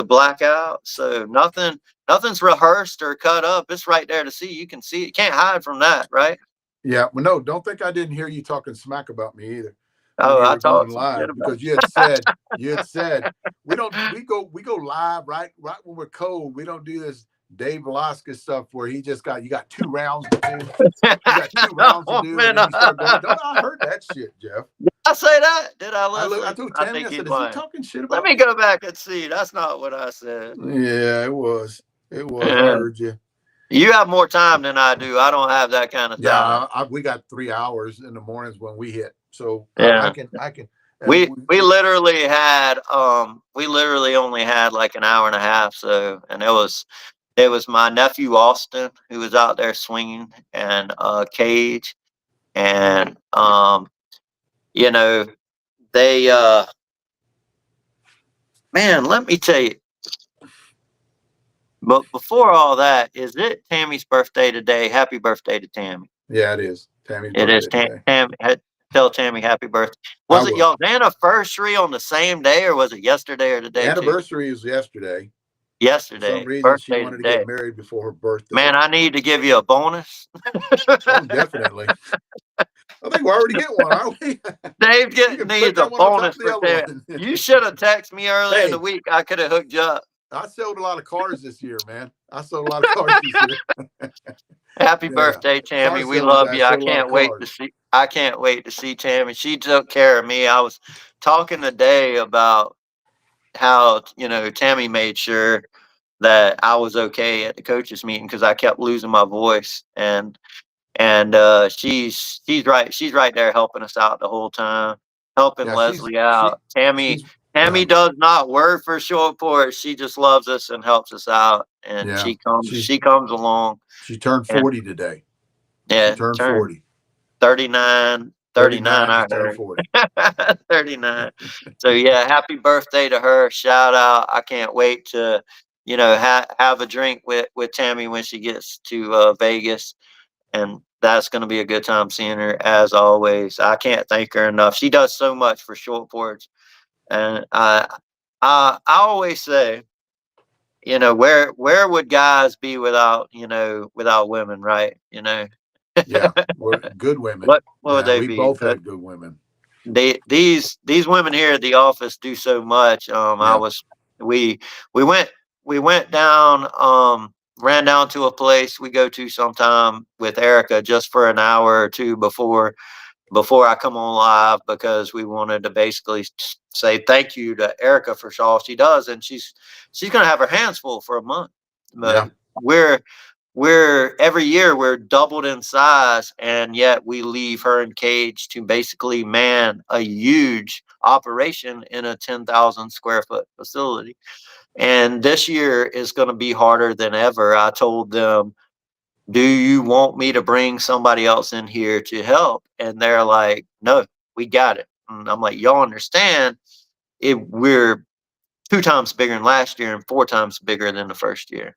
S2: blackout. So nothing's rehearsed or cut up. It's right there to see. You can see it. Can't hide from that, right?
S1: Yeah, well, no, don't think I didn't hear you talking smack about me either when
S2: Oh,
S1: you
S2: I
S1: were going
S2: talked some shit
S1: live
S2: about
S1: because you had said we go live right when we're cold. We don't do this Dave Velasquez stuff where you got 2 rounds to do. You got 2 rounds to
S2: oh,
S1: do, and
S2: man,
S1: then you start going. Don't I heard that shit, Jeff?
S2: I say that? Did I
S1: I
S2: listen?
S1: told
S2: I
S1: Tammy,
S2: think
S1: I
S2: he's
S1: said, is he
S2: lying.
S1: talking shit
S2: Let
S1: about
S2: me
S1: me?
S2: go back and see. That's not what I said.
S1: Yeah, it was. It was. I
S2: Yeah.
S1: heard you.
S2: You have more time than I do. I don't have that kind of time.
S1: Yeah, we got 3 hours in the mornings when we hit, so
S2: Yeah.
S1: I can. And
S2: We literally only had like an hour and a half. So, and it was my nephew Austin who was out there swinging and Cage and you know they man, let me tell you. But before all that, is it Tammy's birthday today? Happy birthday to Tammy.
S1: yeah, it is Tammy's
S2: It is
S1: birthday today.
S2: Tammy. Tell Tammy happy birthday.
S1: I
S2: Was it
S1: will.
S2: y'all's anniversary on the same day, or was it yesterday or the
S1: The
S2: day too?
S1: anniversary is yesterday. For some
S2: Yesterday.
S1: reason, she
S2: Birthday
S1: wanted to get
S2: today.
S1: married before her birthday.
S2: Man, I need to give you a bonus.
S1: Oh, definitely. I think we already get one, aren't we?
S2: Dave
S1: You can put
S2: needs a
S1: that one on top
S2: bonus
S1: of the
S2: for
S1: other
S2: Tammy.
S1: one.
S2: You should have texted me earlier in the
S1: Hey,
S2: week. I could have hooked you up.
S1: I sold a lot of cars this year, man. I sold a lot of cars this year.
S2: Happy
S1: Yeah.
S2: birthday,
S1: Car
S2: Tammy. We
S1: sales
S2: love
S1: guy
S2: you. I
S1: sold a lot of
S2: can't wait to
S1: cars.
S2: see. I can't wait to see Tammy. She took care of me. I was talking today about how Tammy made sure that I was okay at the coaches meeting because I kept losing my voice, and she's right there helping us out the whole time, helping
S1: Yeah,
S2: Leslie out. Tammy
S1: she's
S2: Tammy does not work for short Porch. She just loves us and helps us out, and
S1: yeah,
S2: she comes along.
S1: she turned
S2: And
S1: 40 today. She
S2: yeah,
S1: turned
S2: turn
S1: 40.
S2: 39, 39,
S1: 39,
S2: I
S1: she turned
S2: heard.
S1: 40.
S2: 39. So yeah, happy birthday to her. Shout out. I can't wait to, have a drink with Tammy when she gets to Vegas. And that's going to be a good time seeing her as always. I can't thank her enough. She does so much for short Porch. And I always say, where would guys be without women, right?
S1: Yeah, we're good women.
S2: What would
S1: Yeah,
S2: they
S1: we
S2: be?
S1: both had good women.
S2: These women here at the office do so much.
S1: Yeah,
S2: We we went we went down, ran down to a place we go to sometime with Erica just for an hour or two before I come on live, because we wanted to basically say thank you to Erica for all she does, and she's gonna have her hands full for a month. But
S1: yeah,
S2: we're every year we're doubled in size, and yet we leave her in cage to basically man a huge operation in a 10,000 square foot facility. And this year is going to be harder than ever. I told them, do you want me to bring somebody else in here to help? And they're like, no, we got it. And I'm like, y'all understand, if we're 2 times bigger than last year and 4 times bigger than the first year.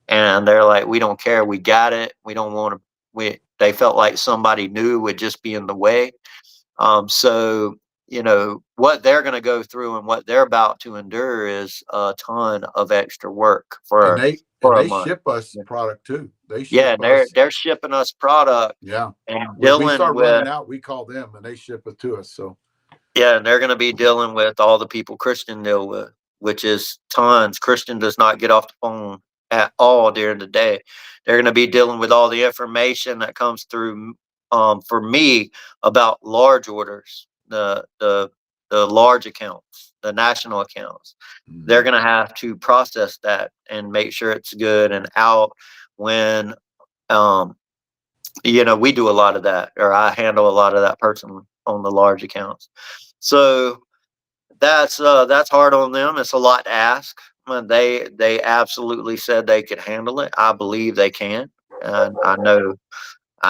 S2: And they're like, we don't care. We got it. We don't want to. They felt like somebody new would just be in the way. So, what they're going to go through and what they're about to endure is a ton of extra work
S1: and
S2: for
S1: they
S2: a month.
S1: ship us product too. They
S2: Yeah,
S1: ship
S2: and they're
S1: us.
S2: they're shipping us product
S1: Yeah,
S2: and
S1: when we
S2: dealing
S1: start
S2: with
S1: running out, we call them and they ship it to us. So
S2: Yeah, and they're going to be dealing with all the people Christian deal with, which is tons. Christian does not get off the phone at all during the day. They're going to be dealing with all the information that comes through, for me, about large orders, the large accounts, the national accounts. They're
S1: mhm.
S2: going to have to process that and make sure it's good and out when, um, we do a lot of that, or I handle a lot of that personally on the large accounts. So that's hard on them. It's a lot to ask. They absolutely said they could handle it. I believe they can, and I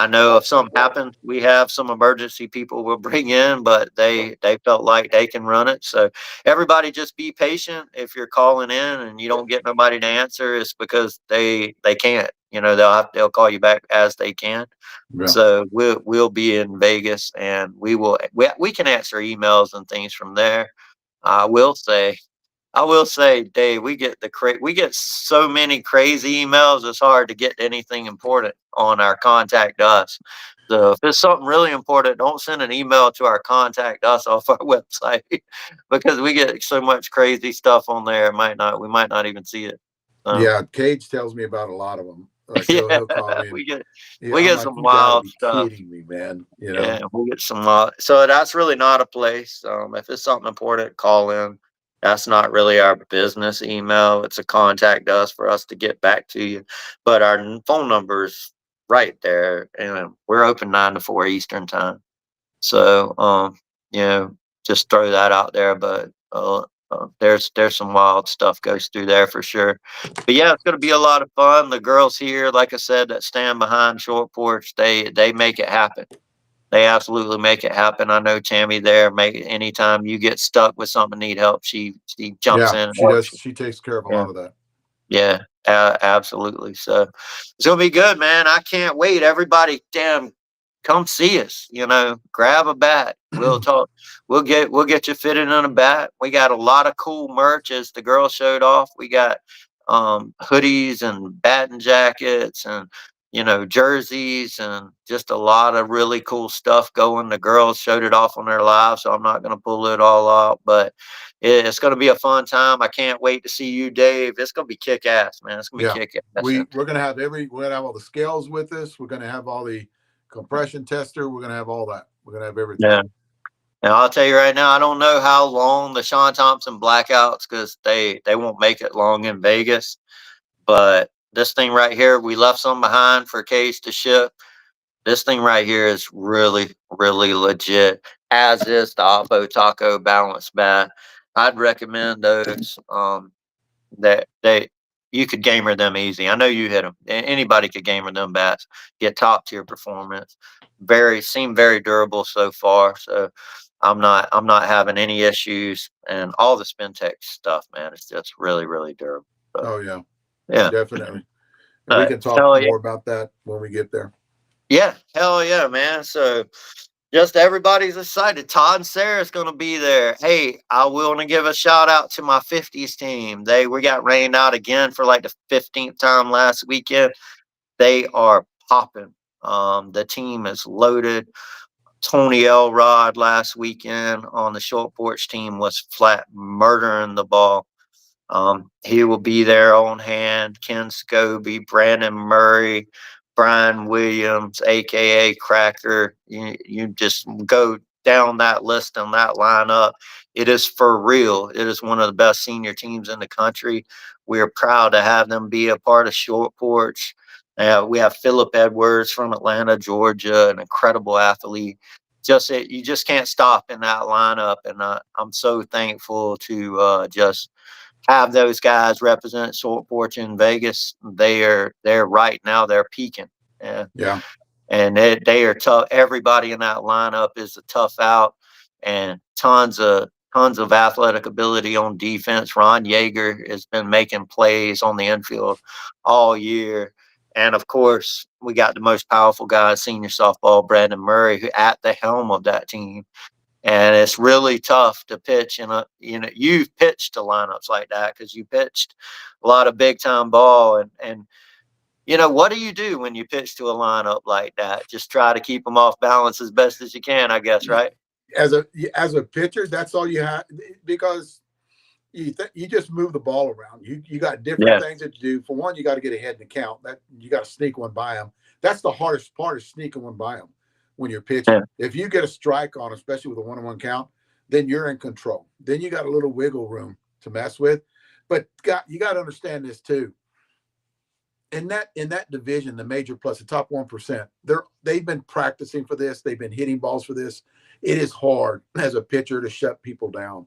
S2: know if something happens, we have some emergency people we'll bring in, but they felt like they can run it. So everybody just be patient. If you're calling in and you don't get nobody to answer, it's because they can't. They'll call you back as they can.
S1: Yeah,
S2: So we'll be in Vegas, and we can answer emails and things from there. I will say I will say, Dave, we get so many crazy emails. It's hard to get anything important on our contact us. So if it's something really important, don't send an email to our contact us off our website, because we get so much crazy stuff on there. We might not even see it. So
S1: yeah. Cage tells me about a lot of them. Like
S2: yeah,
S1: he'll call me and
S2: we get
S1: yeah,
S2: we
S1: I'm
S2: get
S1: like,
S2: some
S1: you got to
S2: wild
S1: be
S2: stuff.
S1: kidding me, man. You know.
S2: Yeah, we'll get some. So that's really not a place. If it's something important, call in. That's not really our business email. It's a contact us for us to get back to you. But our phone number is right there, and we're open 9 to 4 Eastern time. So, just throw that out there. But there's some wild stuff goes through there for sure. But yeah, it's going to be a lot of fun. The girls here, like I said, that stand behind Short Porch, they make it happen. They absolutely make it happen. I know Tammy there. Make anytime you get stuck with something, need help, she jumps
S1: Yeah,
S2: in and
S1: she does.
S2: helps you.
S1: She takes care of a
S2: Yeah,
S1: lot of that.
S2: yeah, absolutely. So it's gonna be good, man. I can't wait. Everybody, damn, come see us. Grab a bat. We'll talk. We'll get you fitted in a bat. We got a lot of cool merch, as the girl showed off. We got hoodies and batting jackets and jerseys and just a lot of really cool stuff going. The girls showed it off on their live, so I'm not going to pull it all out, but it's going to be a fun time. I can't wait to see you, Dave. It's going to be kick ass, man. It's going to
S1: Yeah.
S2: be kick ass.
S1: We're gonna have all the scales with us. We're gonna have all the compression tester. We're gonna have all that. We're gonna have everything.
S2: Yeah. And I'll tell you right now, I don't know how long the Sean Thompson blackouts, because they won't make it long in Vegas. But this thing right here, we left some behind for Case to ship. This thing right here is really, really legit, as is the Oppo Taco Balance Bat. I'd recommend those. That you could gamer them easy. I know you hit them. Anybody could gamer them bats. Get top tier performance. Seem very durable so far. So I'm not having any issues. And all the SpinTech stuff, man, it's just really, really durable. So,
S1: Oh yeah,
S2: yeah,
S1: definitely. And we can talk more about that when we get there.
S2: Yeah, hell yeah, man. So just everybody's excited. Todd and Sarah's going to be there. Hey, I want to give a shout out to my 50s team. We got rained out again for like the 15th time last weekend. They are popping. The team is loaded. Tony Elrod last weekend on the short porch team was flat murdering the ball. He will be there on hand. Ken Scobie, Brandon Murray, Brian Williams, aka Cracker. You just go down that list on that lineup. It is for real. It is one of the best senior teams in the country. We are proud to have them be a part of Short Porch. We have Philip Edwards from Atlanta, Georgia, an incredible athlete. You just can't stop in that lineup, and I'm so thankful to just have those guys represent Short Porch in Vegas. They're right now they're peaking. Yeah.
S1: Yeah.
S2: And they are tough. Everybody in that lineup is a tough out, and tons of athletic ability on defense. Ron Yeager has been making plays on the infield all year. And of course, we got the most powerful guy, senior softball, Brandon Murray, who at the helm of that team. And it's really tough to pitch you've pitched to lineups like that because you pitched a lot of big time ball. And what do you do when you pitch to a lineup like that? Just try to keep them off balance as best as you can, I guess, right?
S1: As a pitcher, that's all you have, because you just move the ball around. You got different things that you do. For one, you got to get ahead in the count. That you got to sneak one by them. That's the hardest part, is sneaking one by them when you're pitching. Yeah. If you get a strike on, especially with a 1-on-1 count, then you're in control. Then you got a little wiggle room to mess with. But you got to understand this too. In that division, the major plus, the top 1%, they've been practicing for this. They've been hitting balls for this. It is hard as a pitcher to shut people down.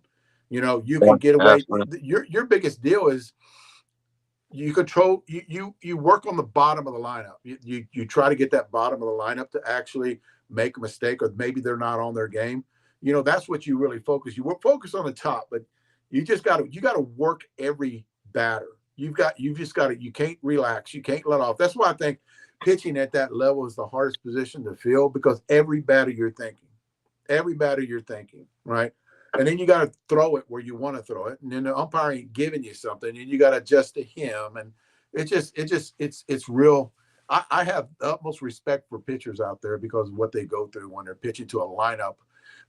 S1: You can get away. Your biggest deal is you control. You work on the bottom of the lineup. You try to get that bottom of the lineup to actually make a mistake, or maybe they're not on their game. That's what you really focus. You focus on the top, but you got to work every batter. You can't relax. You can't let off. That's why I think pitching at that level is the hardest position to fill, because every batter you're thinking, right? And then you got to throw it where you want to throw it. And then the umpire ain't giving you something, and you got to adjust to him. And it's real. I have the utmost respect for pitchers out there because of what they go through when they're pitching to a lineup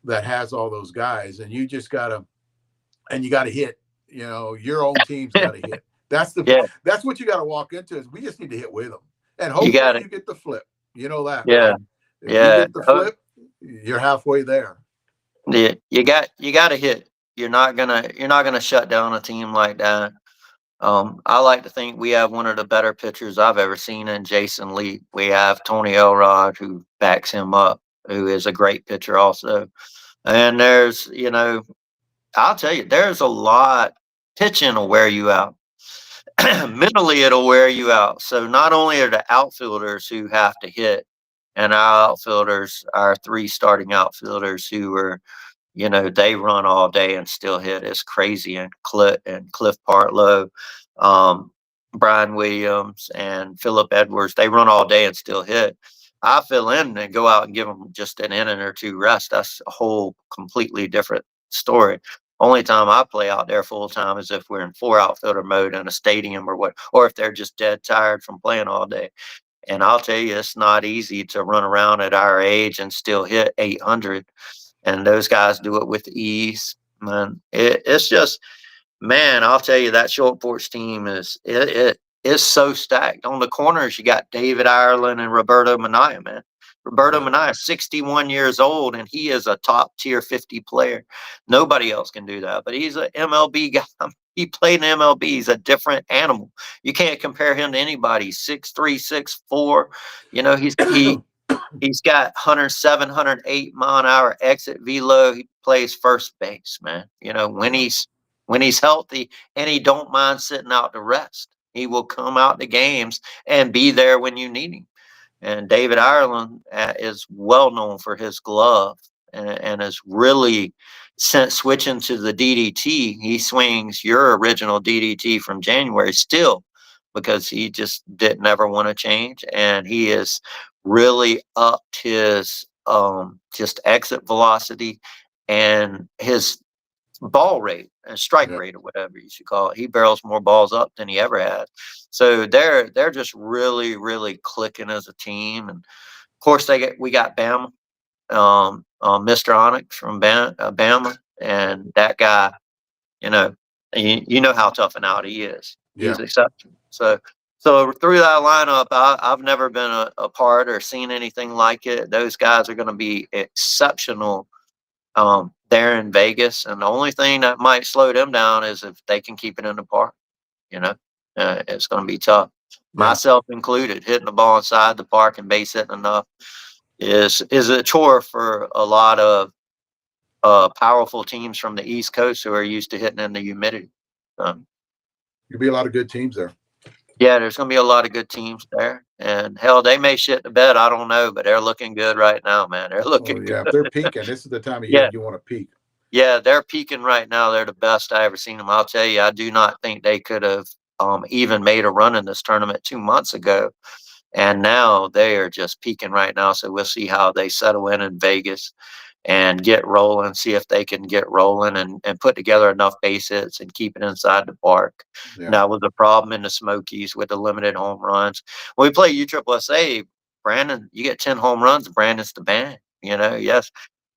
S1: that has all those guys. And you got to hit, your own team's got to hit. That's what you got to walk into, is we just need to hit with them. And hopefully you get the flip. You know that.
S2: Yeah.
S1: Right? If you get the flip, you're halfway there.
S2: Yeah, you got to hit. You're not gonna shut down a team like that. I like to think we have one of the better pitchers I've ever seen in Jason Lee. We have Tony Elrod, who backs him up, who is a great pitcher also. And there's, I'll tell you, there's a lot. Pitching will wear you out. Mentally, it'll wear you out. So not only are the outfielders who have to hit, and our 3 starting outfielders who are, they run all day and still hit. It's crazy. And Cliff Partlow, Brian Williams, and Philip Edwards, they run all day and still hit. I fill in and go out and give them just an inning or 2 rest. That's a whole completely different story. Only time I play out there full time is if we're in 4 outfielder mode in a stadium or if they're just dead tired from playing all day. And I'll tell you, it's not easy to run around at our age and still hit 800. And those guys do it with ease. Man, it's just, man, I'll tell you, that short porch team is so stacked. On the corners, you got David Ireland and Roberto Minaya, man. Roberto
S1: Yeah.
S2: Minaya is 61 years old, and he is a top tier 50 player. Nobody else can do that, but he's an MLB guy. He played in MLB. He's a different animal. You can't compare him to anybody. 6'3", 6'4". You know, he's got 107, 108 mile an hour exit velo. He plays first base, man. You know, when he's healthy and he don't mind sitting out to rest. He will come out to games and be there when you need him. And David Ireland is well known for his glove, and is really, since switching to the DDT, he swings your original DDT from January still, because he just didn't ever want to change, and he is really upped his just exit velocity and his ball rate and strike
S1: Yeah.
S2: rate, or whatever you should call it. He barrels more balls up than he ever had. So they're just really, really clicking as a team. And of course we got Bama, Mr. Onyx from Bama, and that guy, you know, you know how tough and out he is. He's
S1: Yeah.
S2: exceptional. So through that lineup, I've never been a part or seen anything like it. Those guys are going to be exceptional there in Vegas, and the only thing that might slow them down is if they can keep it in the park. You know, it's going to be tough,
S1: Yeah.
S2: myself included. Hitting the ball inside the park and base hitting enough is a chore for a lot of powerful teams from the East Coast who are used to hitting in the humidity. Um,
S1: There'll be a lot of good teams there.
S2: yeah, there's going to be a lot of good teams there, and hell, they may shit the bed. I don't know, but they're looking good right now, man. They're
S1: Oh
S2: looking
S1: yeah, if
S2: good.
S1: they're peaking, this is the time of year
S2: Yeah.
S1: you want to peak.
S2: Yeah, they're peaking right now. They're the best I ever seen them. I'll tell you, I do not think they could have even made a run in this tournament 2 months ago. And now they are just peaking right now. So we'll see how they settle in Vegas and get rolling, see if they can get rolling and put together enough base hits and keep it inside the park.
S1: Yeah.
S2: And that was the problem in the Smokies with the limited home runs. When we play USSSA, Brandon, you get 10 home runs, Brandon's the man. You know, yes,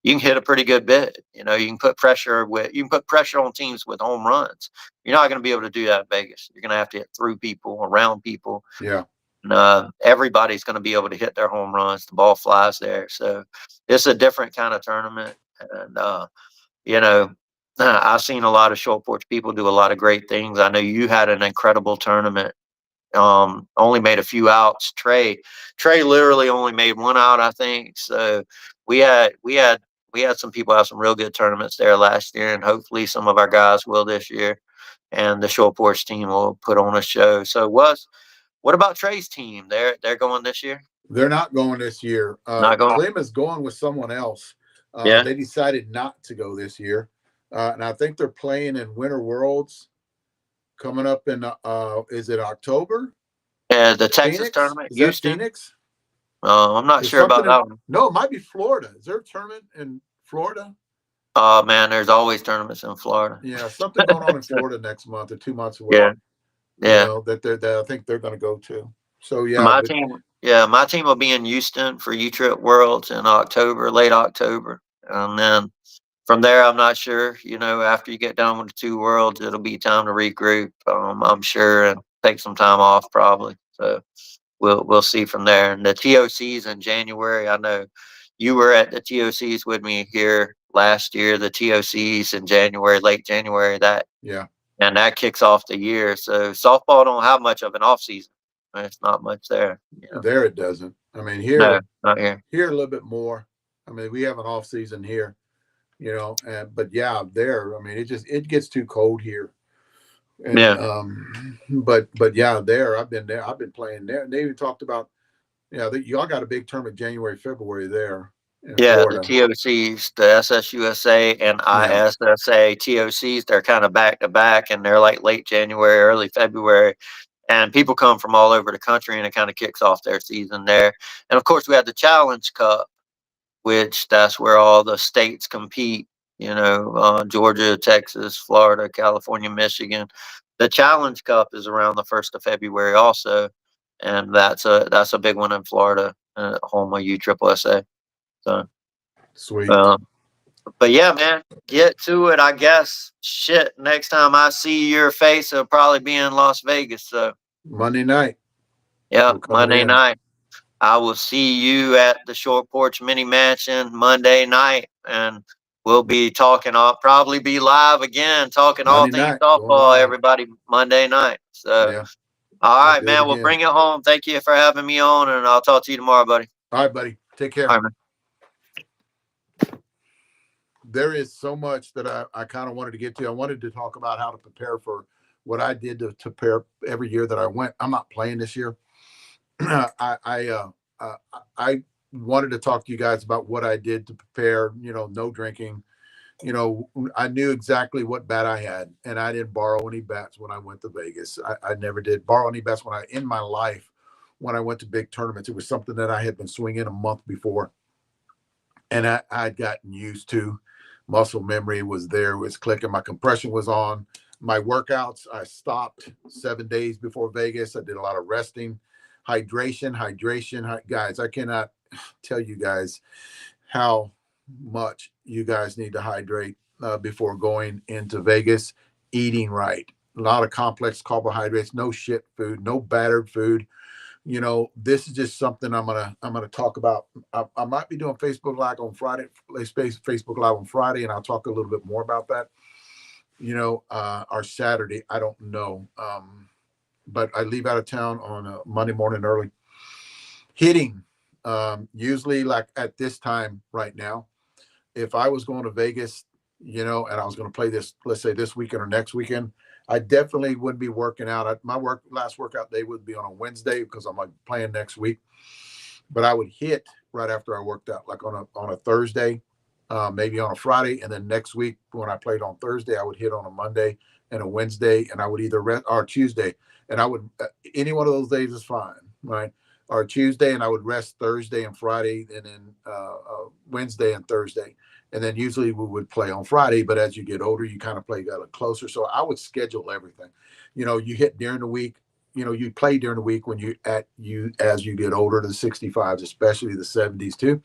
S2: you can hit a pretty good bit. You know, you can put pressure on teams with home runs. You're not going to be able to do that in Vegas. You're going to have to hit through people, around people.
S1: Yeah.
S2: And, everybody's going to be able to hit their home runs. The ball flies there, so it's a different kind of tournament. And you know, I've seen a lot of short porch people do a lot of great things. I know you had an incredible tournament. Only made a few outs. Trey literally only made one out, I think. So we had we had we had some people have some real good tournaments there last year, and hopefully some of our guys will this year. And the short porch team will put on a show. So what about Trey's team? They're going this year?
S1: They're not going this year.
S2: Not going.
S1: Slim is going with someone else.
S2: Yeah.
S1: They decided not to go this year, and I think they're playing in Winter Worlds coming up in. Is it October?
S2: Yeah, the Texas
S1: Phoenix?
S2: tournament,
S1: Is that
S2: Houston.
S1: Phoenix?
S2: I'm not
S1: There's
S2: sure about
S1: something in.
S2: that one.
S1: No, it might be Florida. Is there a tournament in Florida?
S2: Oh man, there's always tournaments in Florida.
S1: Yeah, something going on in Florida next month or 2 months away.
S2: Yeah, yeah.
S1: That I think they're going to go to. So yeah,
S2: My
S1: but
S2: team, yeah, my team will be in Houston for U-Trip Worlds in October, late October, and then from there, I'm not sure. You know, after you get done with the two worlds, it'll be time to regroup. I'm sure, and take some time off probably. So we'll see from there. And the TOCs in January, I know you were at the TOCs with me here last year. The TOCs in January, late January,
S1: yeah,
S2: and that kicks off the year. So softball don't have much of an off season. There's not much there. You know?
S1: there it doesn't. I mean,
S2: No,
S1: here
S2: not here.
S1: a little bit more. I mean, we have an off season here, but yeah, there. I mean, it gets too cold here, and
S2: Yeah,
S1: but yeah, there. I've been there. I've been playing there. And they even talked about, y'all got a big tournament January, February there in
S2: yeah. The
S1: Florida.
S2: TOCs, the SSUSA and
S1: Yeah,
S2: ISSA TOCs, they're kind of back to back, and they're like late January, early February. And people come from all over the country, and it kind of kicks off their season there. And of course, we had the Challenge Cup, which that's where all the states compete. You know, Georgia, Texas, Florida, California, Michigan. The Challenge Cup is around the 1st of February also. and that's a big one in Florida, home of USSSA. So,
S1: Sweet.
S2: but yeah, man, get to it. I guess shit. Next time I see your face, it'll probably be in Las Vegas. So
S1: Monday night.
S2: yeah,
S1: We're coming
S2: Monday
S1: in.
S2: night. I will see you at the Short Porch Mini Mansion Monday night, and we'll be talking. I'll probably be live again, talking all
S1: Monday
S2: things
S1: night. Going
S2: softball.
S1: live.
S2: Everybody, Monday night. So,
S1: Yeah.
S2: all
S1: We'll
S2: right,
S1: do it
S2: man. We'll
S1: again.
S2: bring it home. Thank you for having me on, and I'll talk to you tomorrow, buddy.
S1: All right, buddy. Take care.
S2: All right, man.
S1: There is so much that I kind of wanted to get to. I wanted to talk about how to prepare for what I did to prepare every year that I went. I'm not playing this year. I wanted to talk to you guys about what I did to prepare. No drinking. I knew exactly what bat I had, and I didn't borrow any bats when I went to Vegas. I never did borrow any bats in my life when I went to big tournaments. It was something that I had been swinging a month before, and I'd gotten used to. Muscle memory was there, it was clicking. My compression was on. My workouts, I stopped 7 days before Vegas. I did a lot of resting, hydration. Guys, I cannot tell you guys how much you guys need to hydrate before going into Vegas. Eating right, a lot of complex carbohydrates, no shit food, no battered food. This is just something I'm gonna talk about. I might be doing Facebook Live on Friday, Facebook Live on Friday, and I'll talk a little bit more about that. Or Saturday, I don't know. But I leave out of town on a Monday morning early. Hitting, usually like at this time right now, if I was going to Vegas, and I was going to play this, let's say this weekend or next weekend, I definitely wouldn't be working out. My last workout day would be on a Wednesday because I'm like playing next week. But I would hit right after I worked out, like on a Thursday, maybe on a Friday, and then next week when I played on Thursday, I would hit on a Monday and a Wednesday, and I would either rest or Tuesday, and I would any one of those days is fine, right? Or Tuesday, and I would rest Thursday and Friday, and then Wednesday and Thursday. And then usually we would play on Friday, but as you get older, you kind of play a little closer. So I would schedule everything. You hit during the week. You play during the week when as you get older, the 65s, especially the 70s too.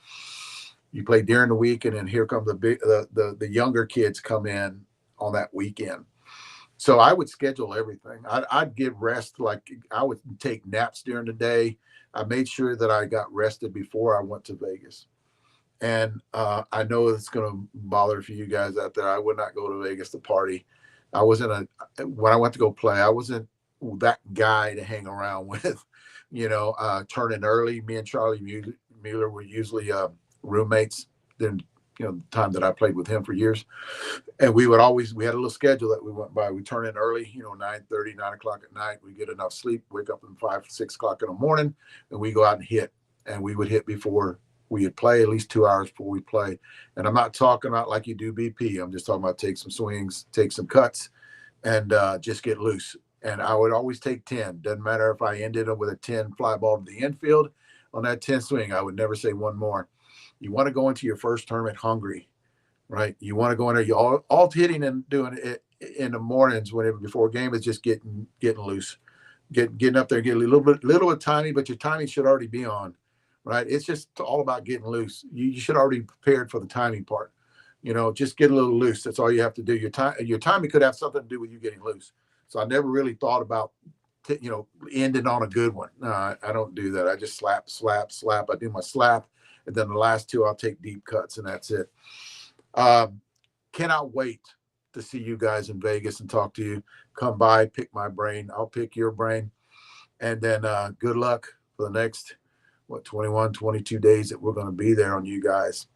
S1: You play during the week, and then here come the younger kids come in on that weekend. So I would schedule everything. I'd get rest. Like I would take naps during the day. I made sure that I got rested before I went to Vegas. And I know it's going to bother for you guys out there. I would not go to Vegas to party. When I went to go play, I wasn't that guy to hang around with, turning early. Me and Charlie Mueller were usually roommates. Then, the time that I played with him for years. And we had a little schedule that we went by. We turn in early, 9:30, 9 o'clock at night. We get enough sleep, wake up at 5, 6 o'clock in the morning, and we go out and hit. And we would hit before we would play, at least 2 hours before we play. And I'm not talking about like you do BP. I'm just talking about take some swings, take some cuts, and just get loose. And I would always take 10. Doesn't matter if I ended up with a 10 fly ball to the infield on that 10 swing. I would never say one more. You want to go into your first tournament hungry, right? You want to go in there. You all hitting and doing it in the mornings whenever before a game is just getting loose, getting up there, getting little bit tiny, but your timing should already be on, right? It's just all about getting loose. You should already be prepared for the timing part. Just get a little loose. That's all you have to do. Your timing could have something to do with you getting loose. So I never really thought about ending on a good one. No, I don't do that. I just slap. I do my slap, and then the last two I'll take deep cuts, and that's it. Cannot wait to see you guys in Vegas and talk to you. Come by, pick my brain. I'll pick your brain. And then good luck for the next, 21, 22 days that we're going to be there on you guys.